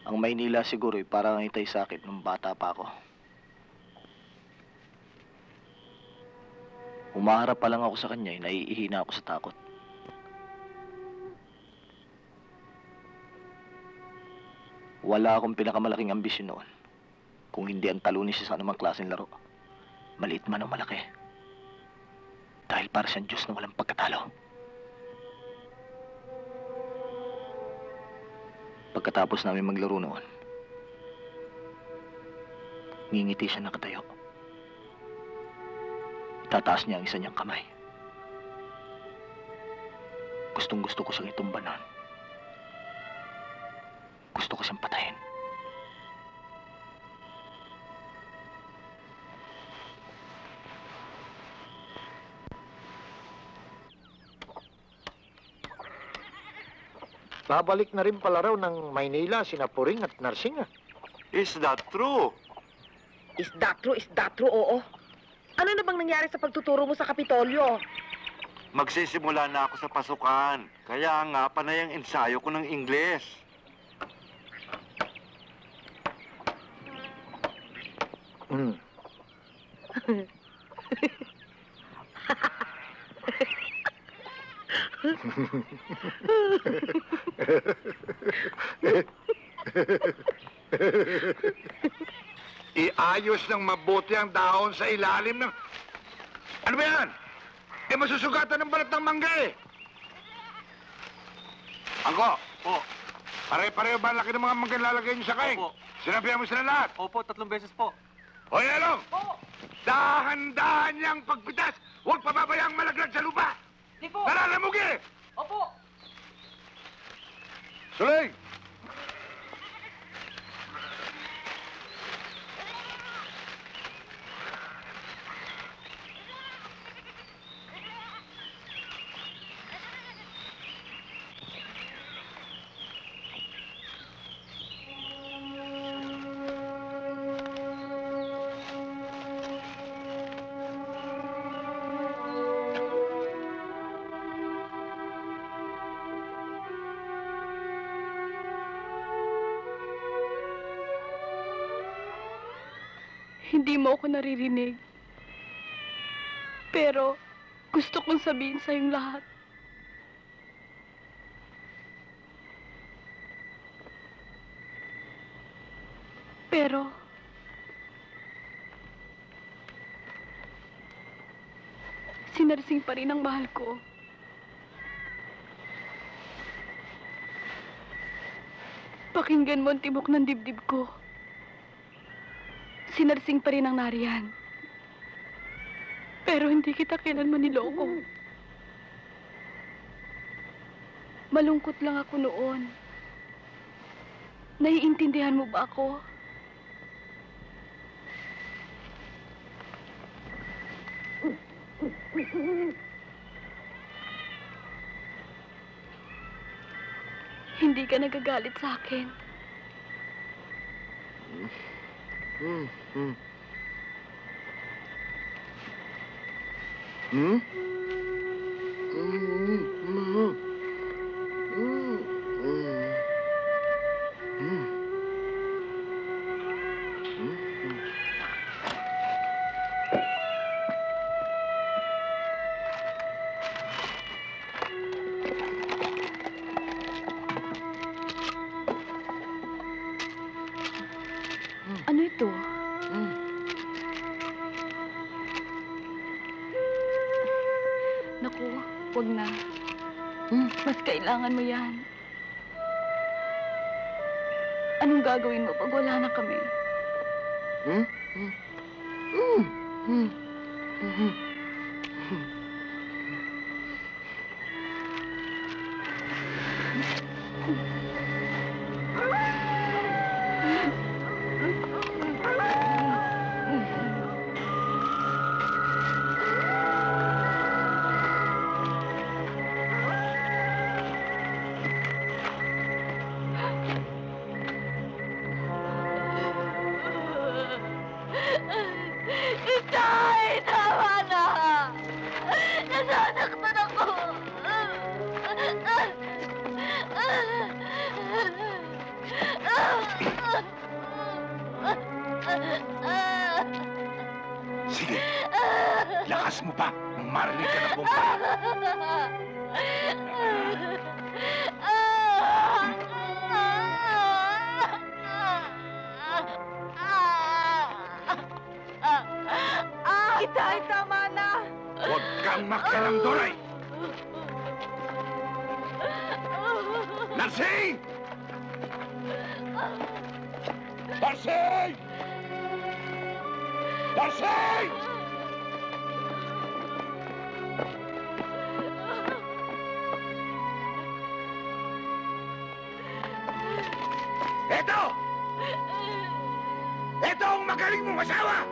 Ang Maynila siguro ay parang itay sa akin nung bata pa ako. Umaharap pa lang ako sa kanya, naiihina ako sa takot. Wala akong pinakamalaking ambisyon noon. Kung hindi ang talunin siya sa anumang klaseng laro. Maliit man o malaki. Dahil para siyang Diyos na walang pagkatalo. Pagkatapos namin maglaro noon, ngingiti siya nakatayo. Tataas niya ang isa niyang kamay. Gustong-gusto ko siyang itumba noon. Gusto ko siyang patayin. Babalik na rin pala raw ng Maynila sina Puring at Narsing. Is that true? Is that true, oo. Ano na bang nangyari sa pagtuturo mo sa Kapitolyo? Magsisimula na ako sa pasukan. Kaya nga, panay ang ensayo ko ng Ingles. Mm. Iayos ng mabuti ang dahon sa ilalim ng... Ano ba yan? Masusugatan ng balat ng mangga eh. Angko, Po. pare-pareho ba ang laki ng mga mangga lalagay niyo sa kain? Opo. Sinabihan mo sila lahat? Opo, 3 beses po. Hoy, Elong! Dahan-dahan niyang pagpitas! Huwag pababayang malaglag sa lupa! Di po. Nalalamugi! Opo. Suling! Hindi mo ako naririnig. Pero gusto kong sabihin sa yung lahat. Pero si Narsing pa rin ang mahal ko. Pakinggan mo ang tibok ng dibdib ko. Si Narsing pa rin ang nariyan. Pero hindi kita kailanman niloko. Malungkot lang ako noon. Naiintindihan mo ba ako? Hindi ka nagagalit sa akin. Hmm? Hmm? Ano ito? Naku, wag na. Mas kailangan mo yan. Anong gagawin mo pag wala na kami? Itay! Tama na! Nasasaktan ako! Sige, lakas mo pa nang marinig ka ng bomba. Itay, tama na! Huwag kang makialam, Doray! Narsing! Narsing! Narsing! Eto! Eto ang magaling mong asawa!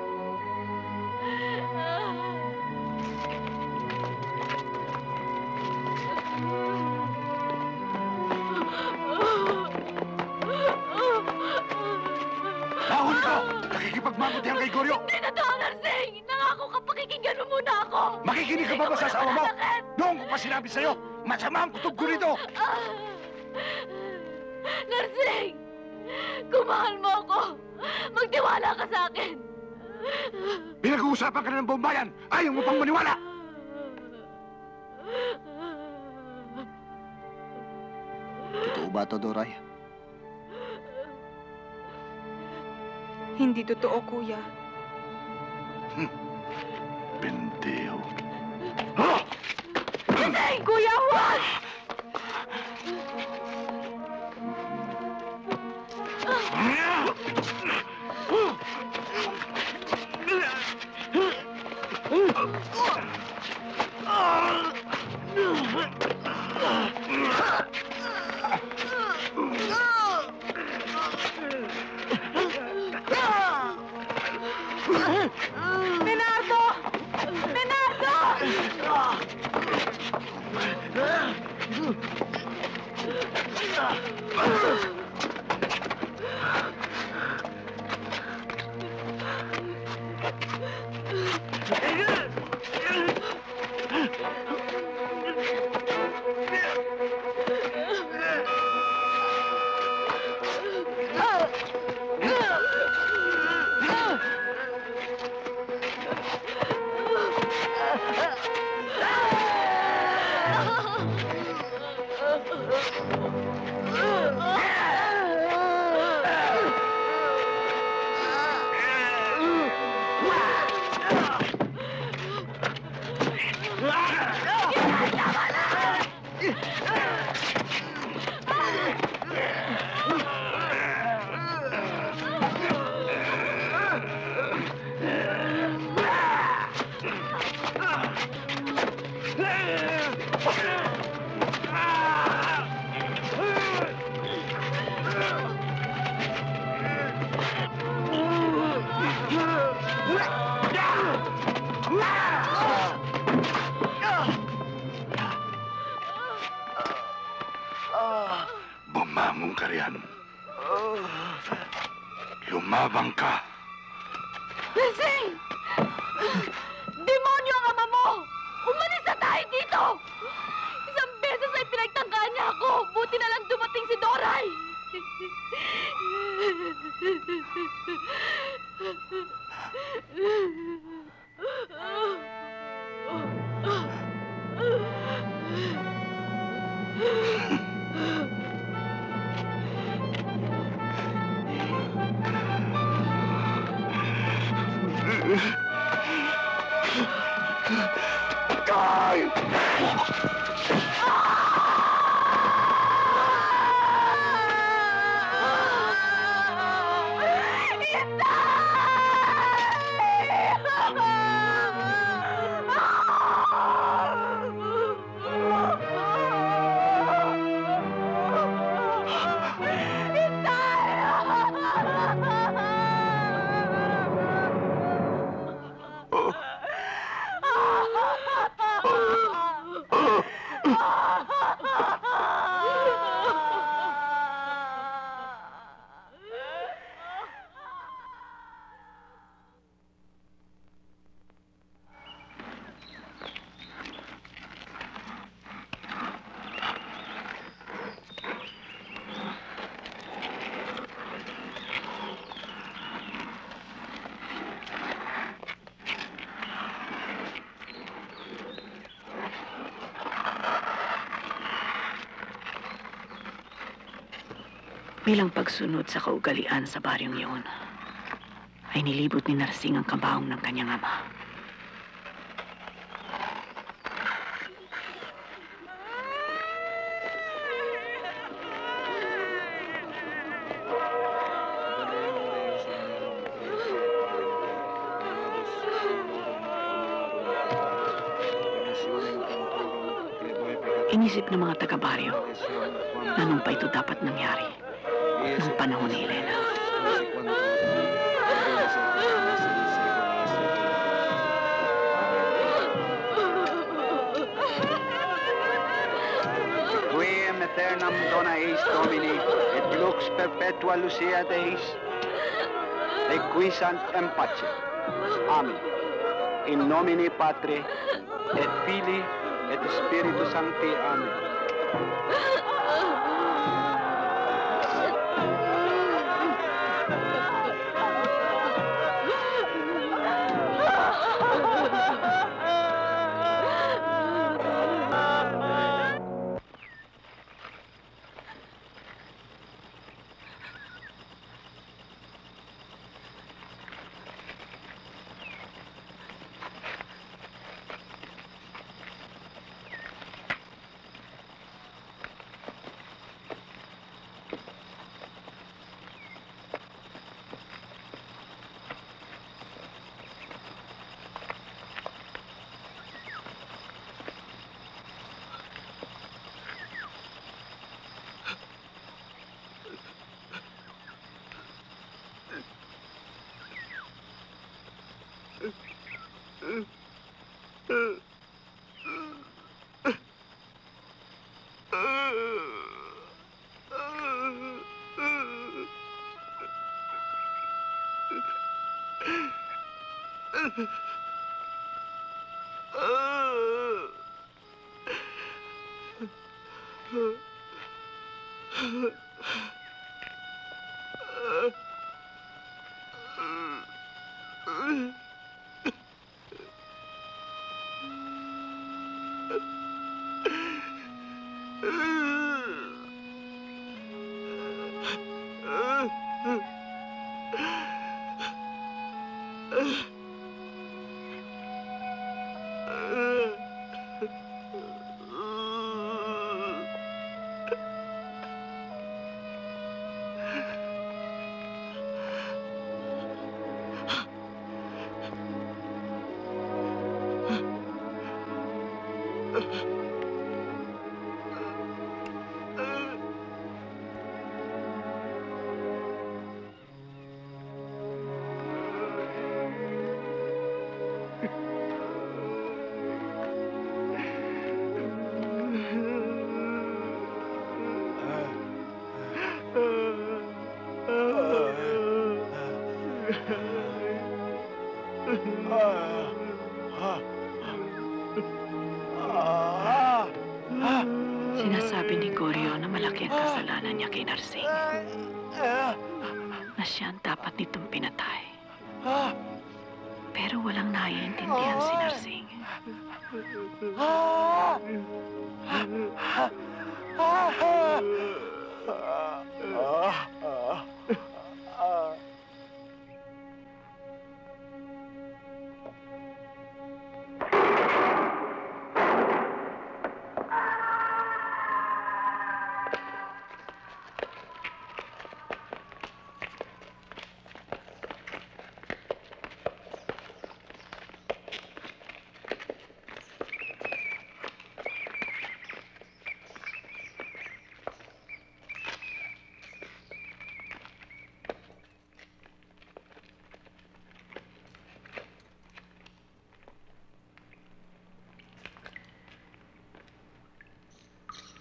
Nahuli ko! Nakikipagmabuti ang kay Goryo! Hindi na to, Narsing! Nangako ka, pakikinggan mo muna ako! Makikinig ka ba ba sa asawa mo? Sakit! Noong ko pa sinabi sa'yo, masama ang kutob ko rito! Narsing! Kung mahal mo ako, magtiwala ka sa akin! Pinag-uusapan ka na ng buong bayan! Ayaw mo pang maniwala! Totoo ba ito, Doray? Hindi totoo, kuya. Pendejo. Hindi, kuya, huwag! Bernardo! Bernardo! Bumangon ka riyan. Lumabang ka. Lasing! Demonyo ang ama mo! Umalis na tayo dito! Isang beses ay pinagtangkaan niya ako. Buti na lang dumating si Doray. Bilang pagsunod sa kaugalian sa baryong iyon, ay nilibot ni Narsing ang kabaong ng kanyang ama. Inisip ng mga taga-baryo na nung pa ito dapat nangyari, nung panahon ni Elena. Quem aeternam dona eis Domini, et lux perpetua lucia Deis, requiescant in pace. Amen. In nomine Patri, et Filii, et Spiritus Sancti. Amen. Sinasabi ni Goryo na malaki ang kasalanan niya kay Narsing. Na siya ang dapat nitong pinatay. Pero walang naiintindihan si Narsing.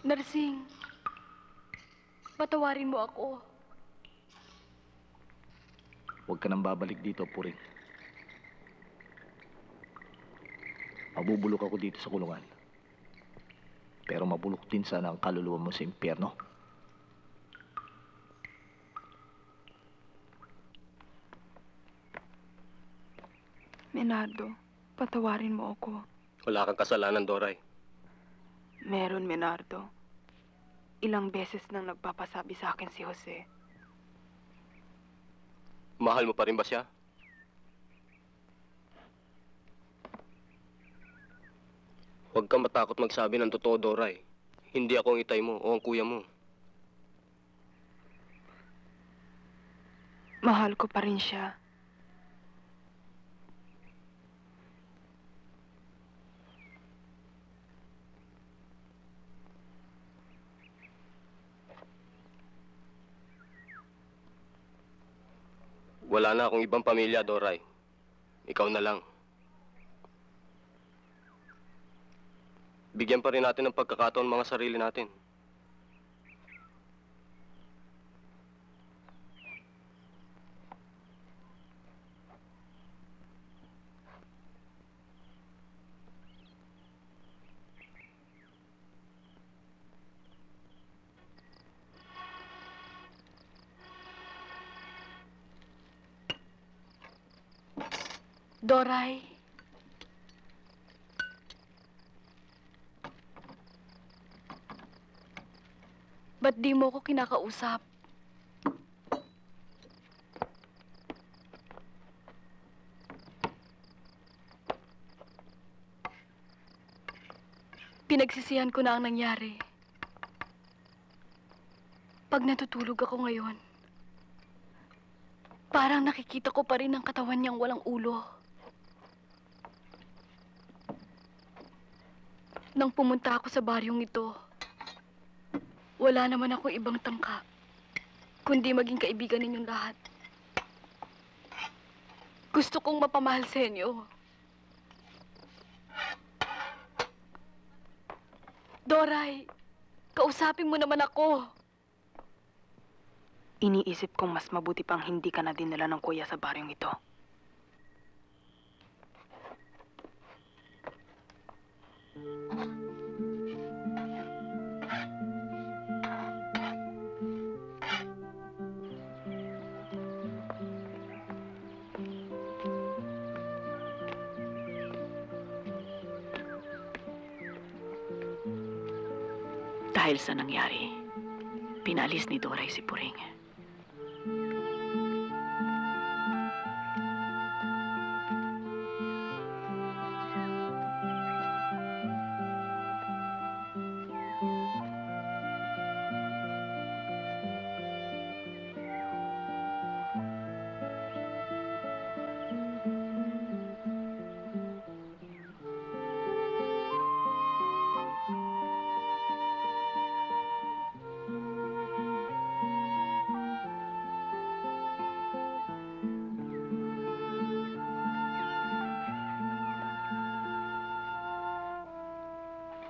Narsing, patawarin mo ako. Huwag ka nang babalik dito, Puring. Mabubulok ako dito sa kulungan. Pero mabulok din sana ang kaluluwa mo sa impyerno. Menardo, patawarin mo ako. Wala kang kasalanan, Doray. Meron, Menardo. Ilang beses nang nagpapasabi sa akin si Jose. Mahal mo pa rin ba siya? Huwag kang matakot magsabi ng totoo, Doray. Hindi ako ang itay mo o ang kuya mo. Mahal ko pa rin siya. Wala na akong ibang pamilya, Doray. Ikaw na lang. Bigyan pa rin natin ng pagkakataon mga sarili natin. Doray. Ba't di mo ko kinakausap? Pinagsisihan ko na ang nangyari. Pag natutulog ako ngayon, parang nakikita ko pa rin ang katawan niyang walang ulo. Nang pumunta ako sa baryong ito, wala naman akong ibang tangka, kundi maging kaibigan ninyong lahat. Gusto kong mapamahal sa inyo. Doray, kausapin mo naman ako. Iniisip kong mas mabuti pang hindi ka na dinala ng kuya sa baryong ito. Dahil sa nangyari, pinaalis ni Doray si Puring.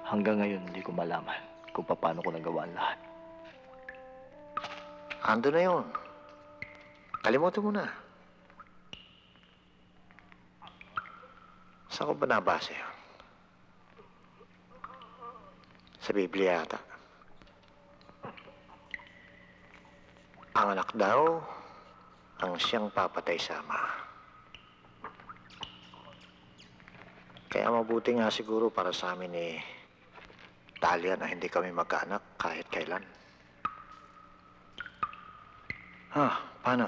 Hanggang ngayon, hindi ko malaman kung paano ko nagawa ang lahat. Ando na yun. Kalimutan mo na. Saan ko ba nabasa yun? Sa Biblia yata. Ang anak daw ang siyang papatay sa ama. Kaya mabuti nga siguro para sa amin Talia na hindi kami magkaanak kahit kailan. Paano?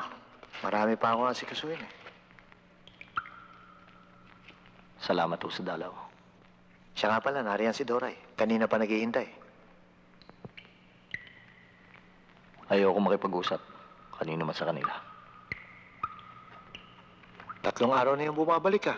Marami pa ako asikasuhin Salamat po sa dalaw. Siya nga pala, nariyan si Doray. Kanina pa naghihintay. Ayoko makipag-usap. Kanino man sa kanila. 3 araw na yung bumabalik ka.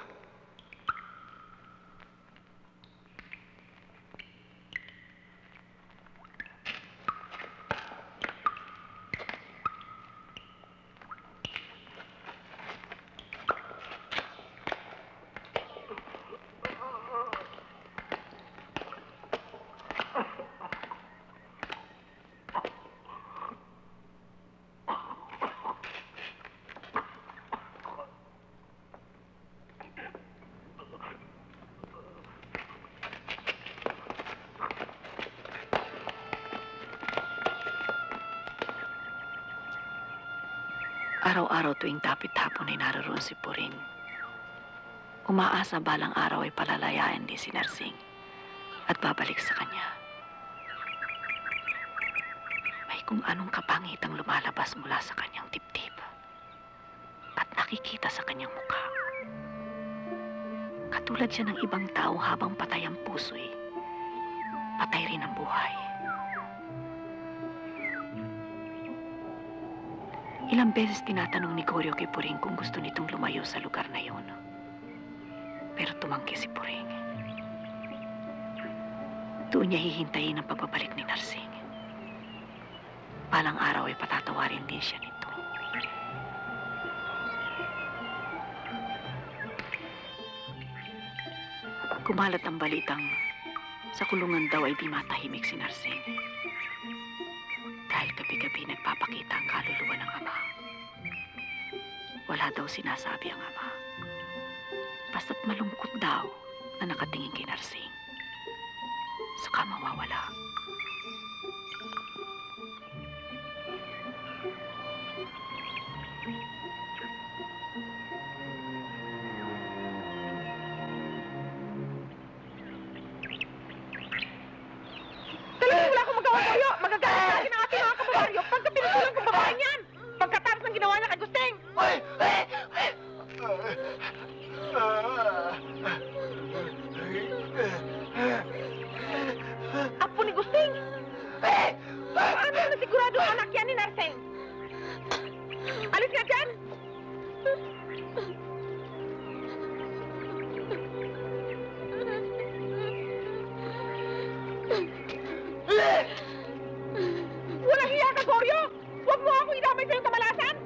Araw-araw tuwing tapit-hapon ay naroon si Puring. Umaasa balang araw ay palalayain din si Narsing at babalik sa kanya. May kung anong kapangitang lumalabas mula sa kanyang dibdib at nakikita sa kanyang mukha. Katulad siya ng ibang tao habang patay ang puso'y patay rin ang buhay. Ilang beses tinatanong ni Goryo kay Puring kung gusto nitong lumayo sa lugar na yun. Pero tumanggi si Puring. Doon niya hihintayin ang pagbabalik ni Narsing. Balang araw ay patatawarin din siya nito. Kumalat ang balitang sa kulungan daw ay di matahimik si Narsing. Dahil gabi-gabi nagpapakita ang kaluluwa ng ama. Wala daw sinasabi ang ama. Basta't malungkot daw na nakatingin kay Narsing. Saka mawawala. Talagang wala akong magawa sa'yo. Magagalit sa akin ang ating mga kababaryo pagka pinatulang kong babae niyan. Pagkatapos ng ginawa niya kay Gusteng. Apo ni Gusteng. Paano na sigurado ang anak yan ni Narseng? Alis nga dyan. Walang hiya ka, Goryo! Huwag mo ako idamay sa iyong kamalasan!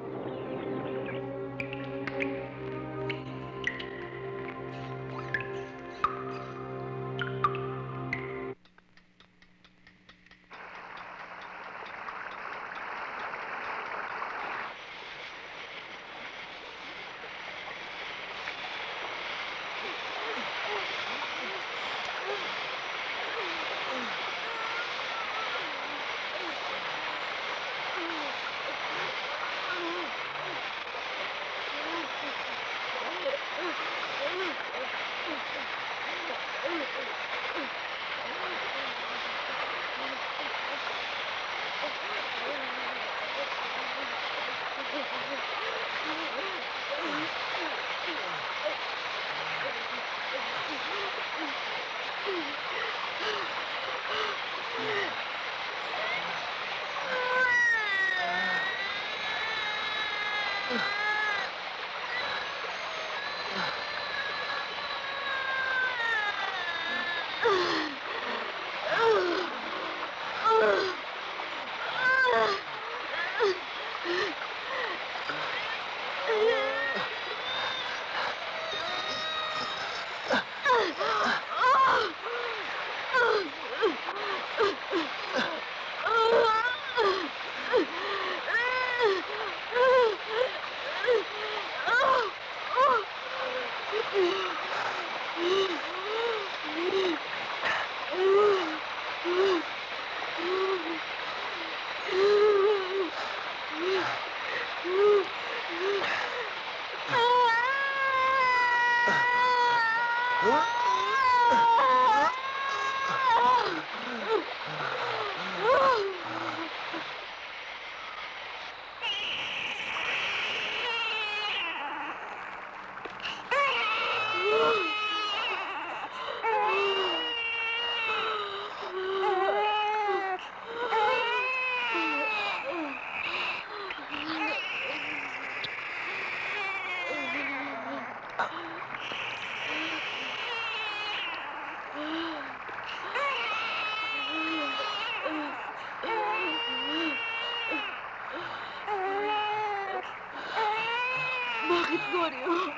Gregorio.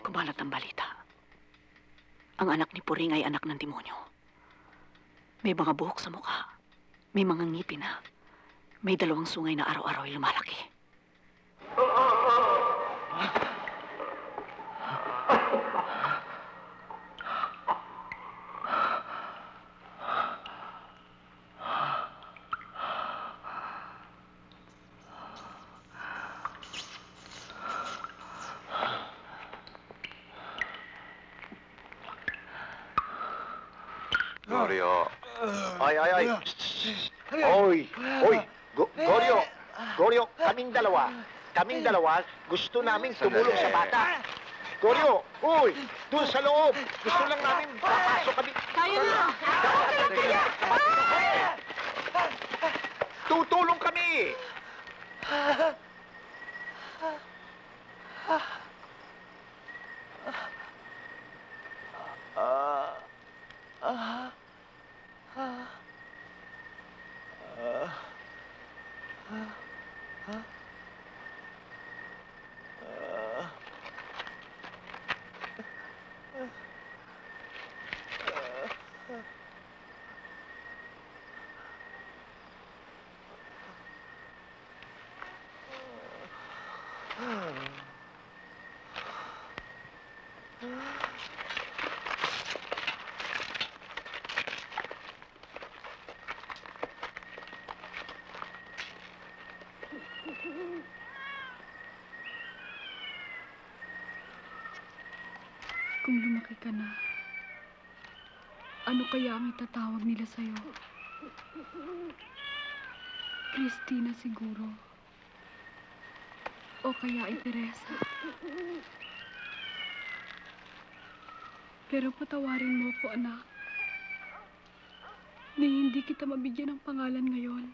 Kumalat ang balita. Ang anak ni Puring ay anak ng demonyo. May mga buhok sa mukha. May mga ngipin na. May 2 sungay na araw-araw ay lumalaki. Glorio. Ay. Oy. Goryo. Goryo, kaming dalawa, gusto namin tumulong sa bata. Goryo, uy, dun sa loob. Gusto lang namin papasok kami. Tayo na! Tutulong kami. Kung lumaki ka na, ano kaya ang itatawag nila sa'yo? Christina siguro. O kaya ay Teresa. Pero patawarin mo ko, anak. Ni hindi kita mabigyan ng pangalan ngayon.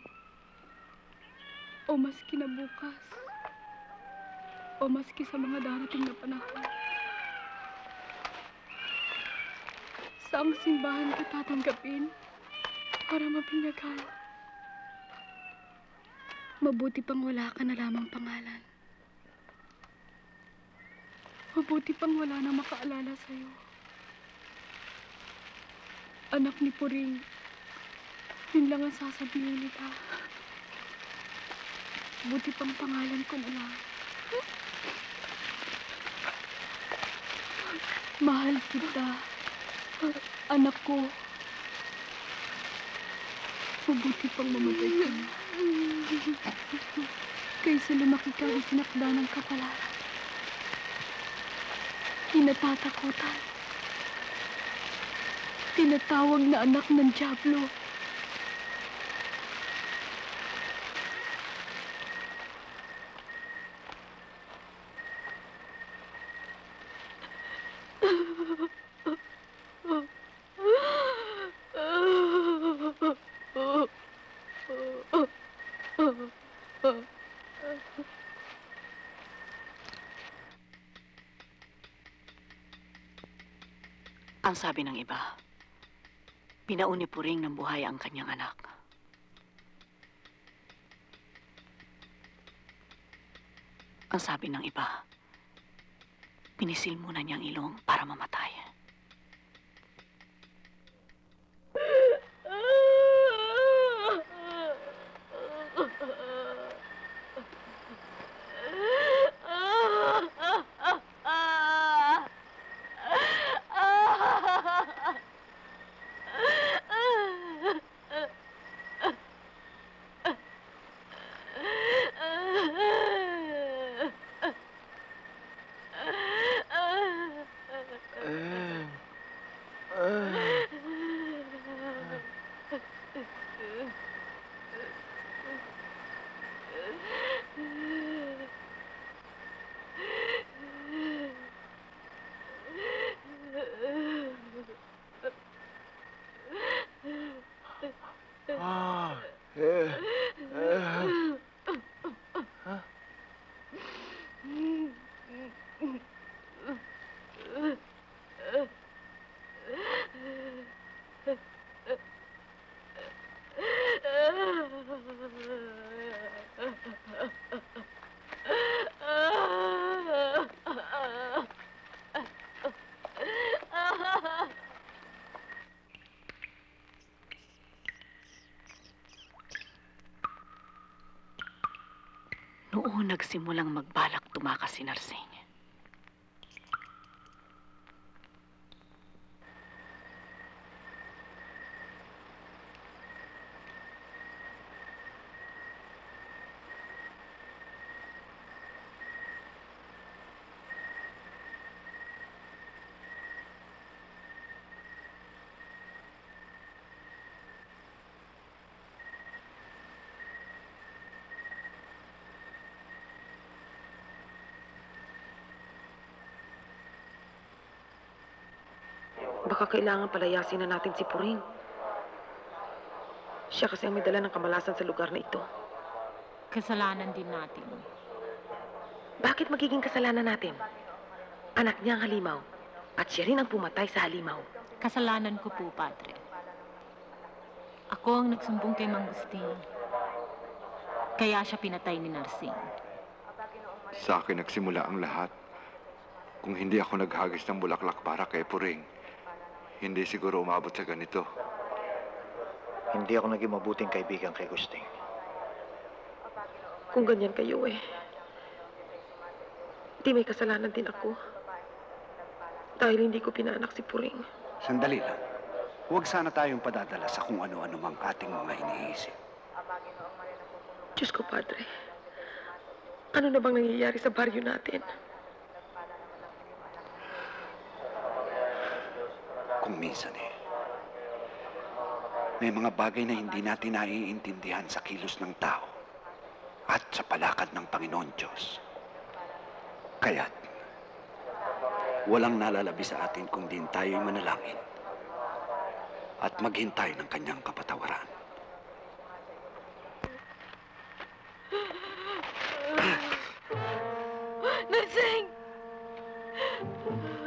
O maski na bukas. O maski sa mga darating na panahon. Saang simbahan ka tatanggapin para mapinyagan? Mabuti pang wala ka na lamang pangalan. Mabuti pang wala na makaalala sa'yo. Anak ni Puring, yun lang ang sasabihin nila. Buti pang pangalan ko na lang. Mahal kita. Anak ko, mabuti pang mamatay ka na. Kaysa lumaki ka ay sinakda ng kapalaran. Kinatatakutan. Tinatawag na anak ng Diablo. Ang sabi ng iba, binaon ni Puring ng buhay ang kanyang anak. Ang sabi ng iba, pinisil muna niyang ilong para mamatay. Noong nagsimulang magbalak tumakas si Narsing, Baka kailangan palayasin na natin si Puring. Siya kasi ang may dala ng kamalasan sa lugar na ito. Kasalanan din natin. Bakit magiging kasalanan natin? Anak niya ang halimaw. At siya rin ang pumatay sa halimaw. Kasalanan ko po, Padre. Ako ang nagsumbong kay Mang Agustin. Kaya siya pinatay ni Narsing. Sa akin nagsimula ang lahat. Kung hindi ako naghagis ng bulaklak para kay Puring, hindi siguro umabot sa ganito. Hindi ako naging mabuting kaibigan kay Gusting. Kung ganyan kayo di may kasalanan din ako. Dahil hindi ko pinaanak si Puring. Sandali lang. Huwag sana tayong padadala sa kung ano-ano mang ating mga iniisip. Diyos ko, Padre. Ano na bang nangyayari sa baryo natin? Kung minsan may mga bagay na hindi natin naiintindihan sa kilos ng tao at sa palakad ng Panginoon Diyos. Kaya't, walang nalalabi sa atin kung din tayo'y manalangin at maghintay ng kanyang kapatawaran. Narsing!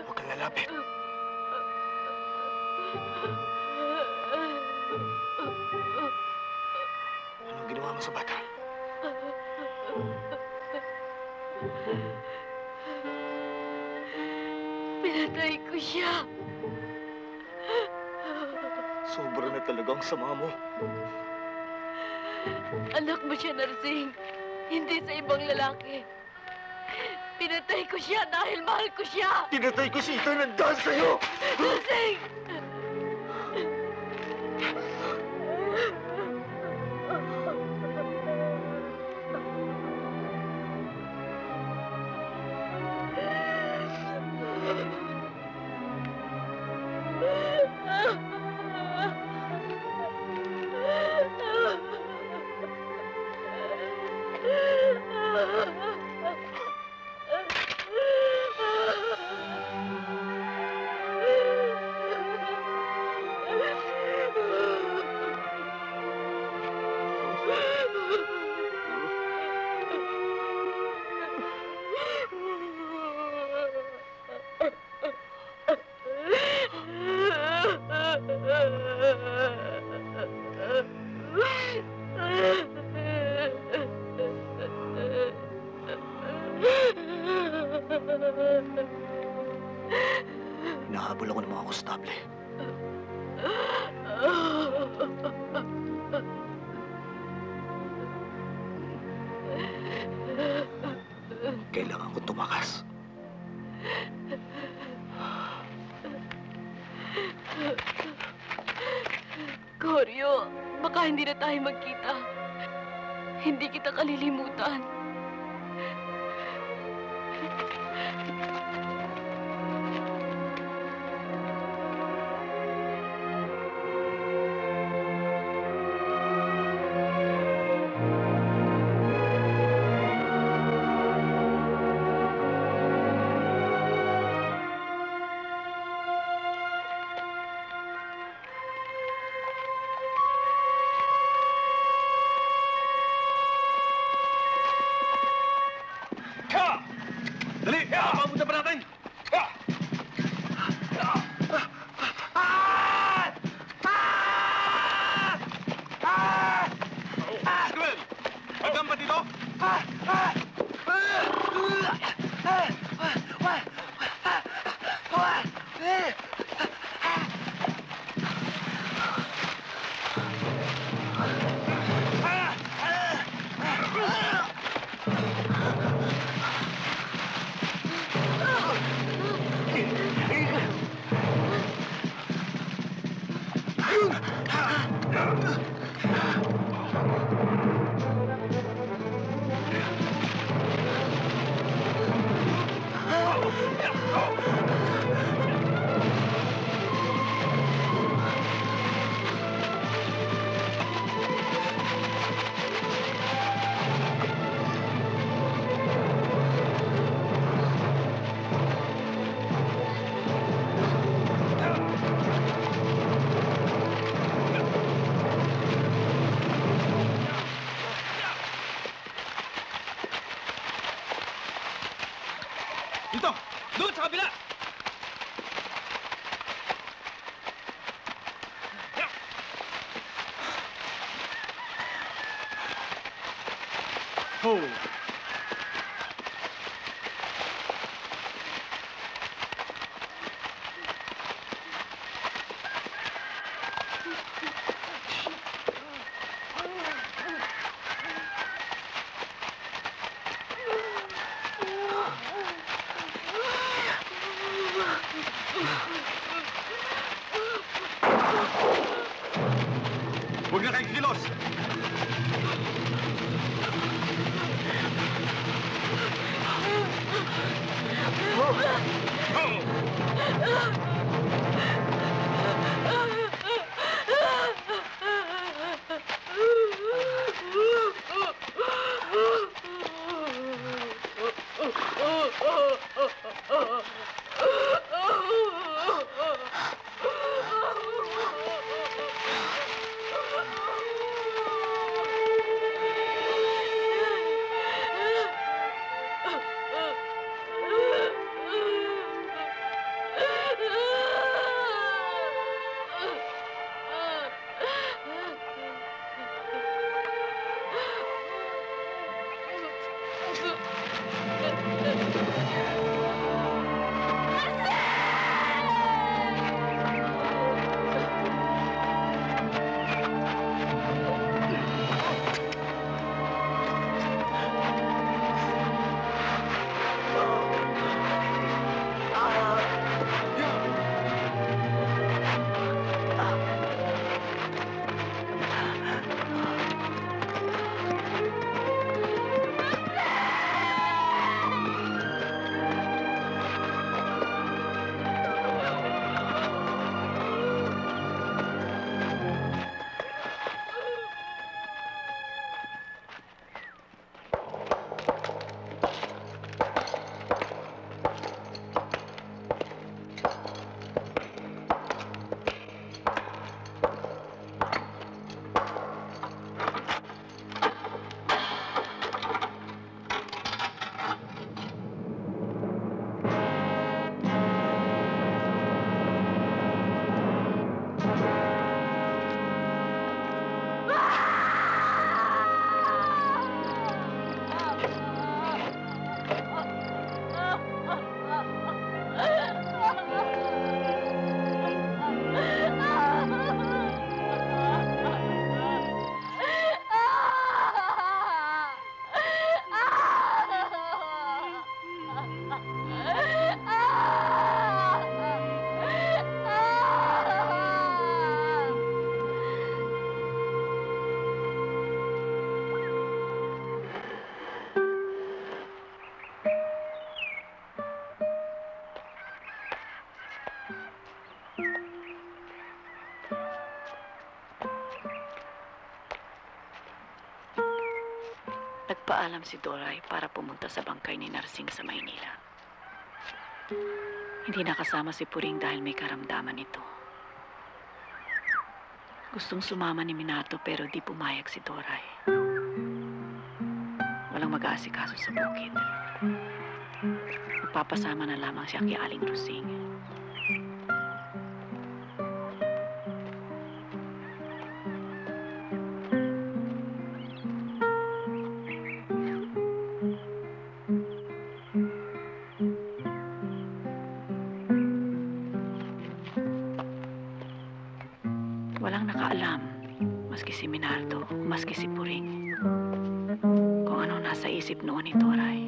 Huwag kang lalapit. Anong ginawa mo sa bata? Pinatay ko siya. Sobra na talaga ang sama mo. Anak mo siya, Narsing. Hindi sa ibang lalaki. Pinatay ko siya dahil mahal ko siya. Pinatay ko si Ethan ng dahil sa'yo! Narsing! Hinahabol ako ng mga konstable. Kailangan ko tumakas. Goryo, baka hindi na tayo magkita. Hindi kita kalilimutan. Dito! Doon sa kabila! Oh! Huwag na kayong kilos! Nagpaalam si Doray para pumunta sa bangkay ni Narsing sa Maynila. Hindi nakasama si Puring dahil may karamdaman ito. Gustong sumama ni Minato pero di pumayag si Doray. Walang mag-aasikaso sa bukid. Magpapasama na lamang siya kay Aling Rusing. Walang nakaalam, maski si Minardo, maski si Puring, kung ano nasa isip noon ni Doray.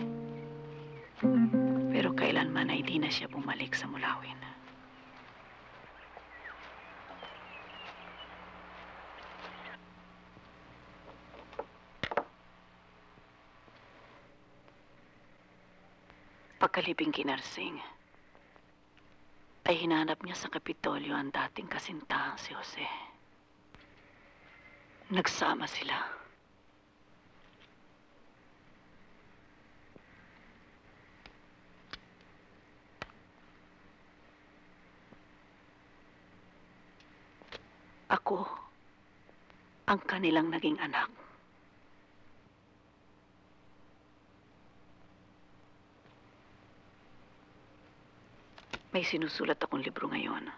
Pero kailanman ay di na siya bumalik sa Mulawin. Pagkalibing kay Narsing, ay hinanap niya sa Kapitolyo ang dating kasintahang si Jose. Nagsama sila. Ako, ang kanilang naging anak. May sinusulat akong libro ngayon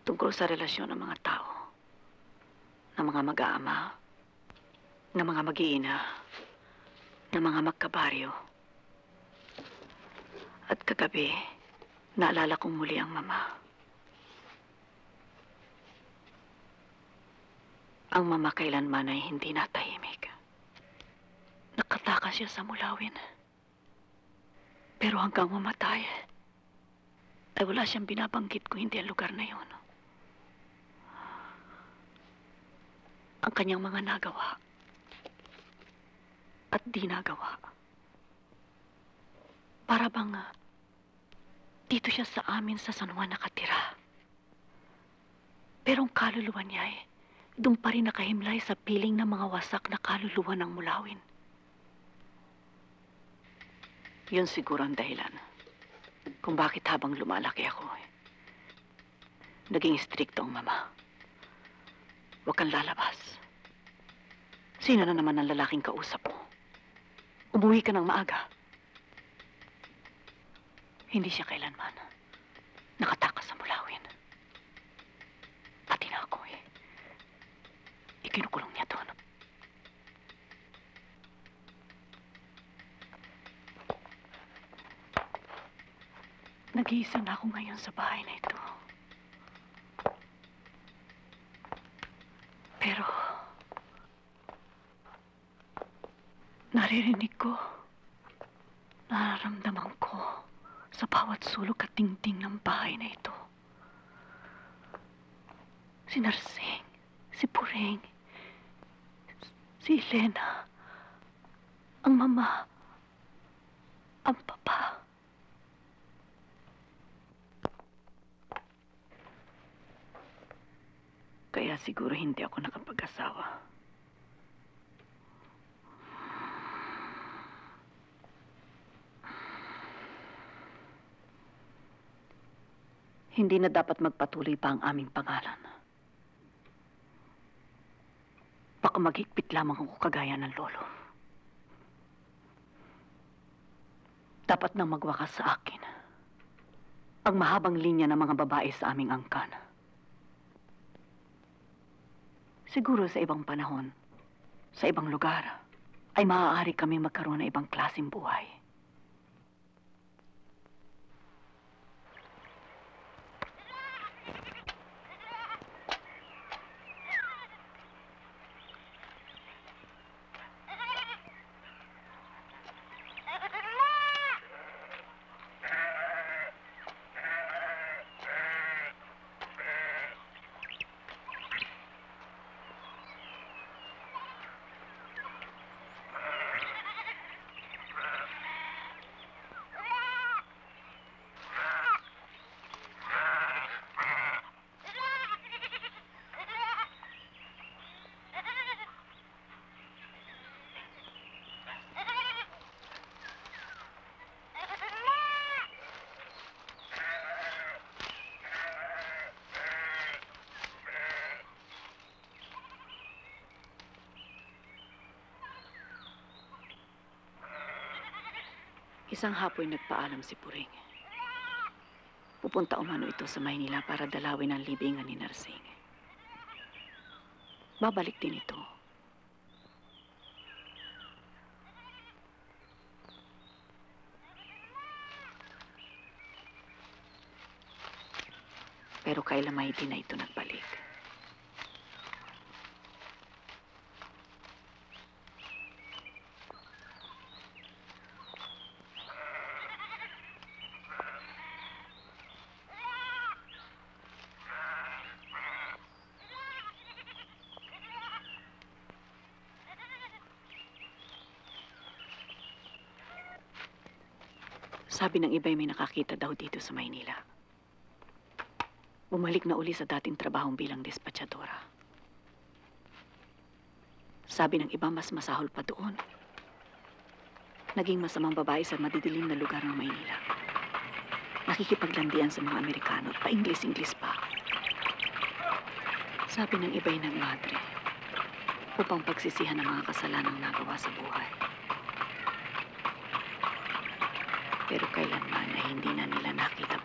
tungkol sa relasyon ng mga tao, ng mga mag-aama, ng mga mag-iina, ng mga magkabaryo. At kagabi, naalala kong muli ang mama. Ang mama kailanman ay hindi natahimik. Nakatakas siya sa mulawin. Pero hanggang mamatay, ay wala siyang binabanggit kung hindi ang lugar na yun. Ang kanyang mga nagawa at di nagawa. Para bang dito siya sa amin sa San Juan nakatira. Pero ang kaluluwa niya ay doon pa rin nakahimlay sa piling ng mga wasak na kaluluwa ng mulawin. Yun siguro ang dahilan kung bakit habang lumalaki ako, naging strikto ang mama. Huwag kang lalabas. Sino na naman ang lalaking kausap mo? Umuwi ka ng maaga. Hindi siya kailanman nakatakas sa mulawin. Pati na ako ikinukulong niya doon. Nag-iisa na ako ngayon sa bahay na ito. Pero, naririnig ko, nararamdaman ko sa bawat sulok at tingting ng bahay na ito. Si Narsing, si Puring, si Elena, ang mama, ang papa. Kaya siguro hindi ako nakapag-asawa. Hindi na dapat magpatuloy pa ang aming pangalan. Baka maghigpit lamang ako kagaya ng lolo. Dapat nang magwakas sa akin ang mahabang linya ng mga babae sa aming angkan. Siguro sa ibang panahon, sa ibang lugar, ay maaari kami magkaroon ng ibang klaseng buhay. Isang hapon nagpaalam si Puring. Pupunta umano ito sa Maynila para dalawin ang libingan ni Narsing. Babalik din ito. Pero kailan may di na ito nagbalik. Sabi ng iba'y may nakakita daw dito sa Maynila. Bumalik na uli sa dating trabahong bilang dispatchadora. Sabi ng iba mas masahol pa doon. Naging masamang babae sa madidilim na lugar ng Maynila. Nakikipaglandian sa mga Amerikano at pa-Ingles-Ingles pa. Sabi ng iba'y nagmadre upang pagsisihan ang mga kasalanang nagawa sa buhay. Pero kailanman ay hindi na nila nakita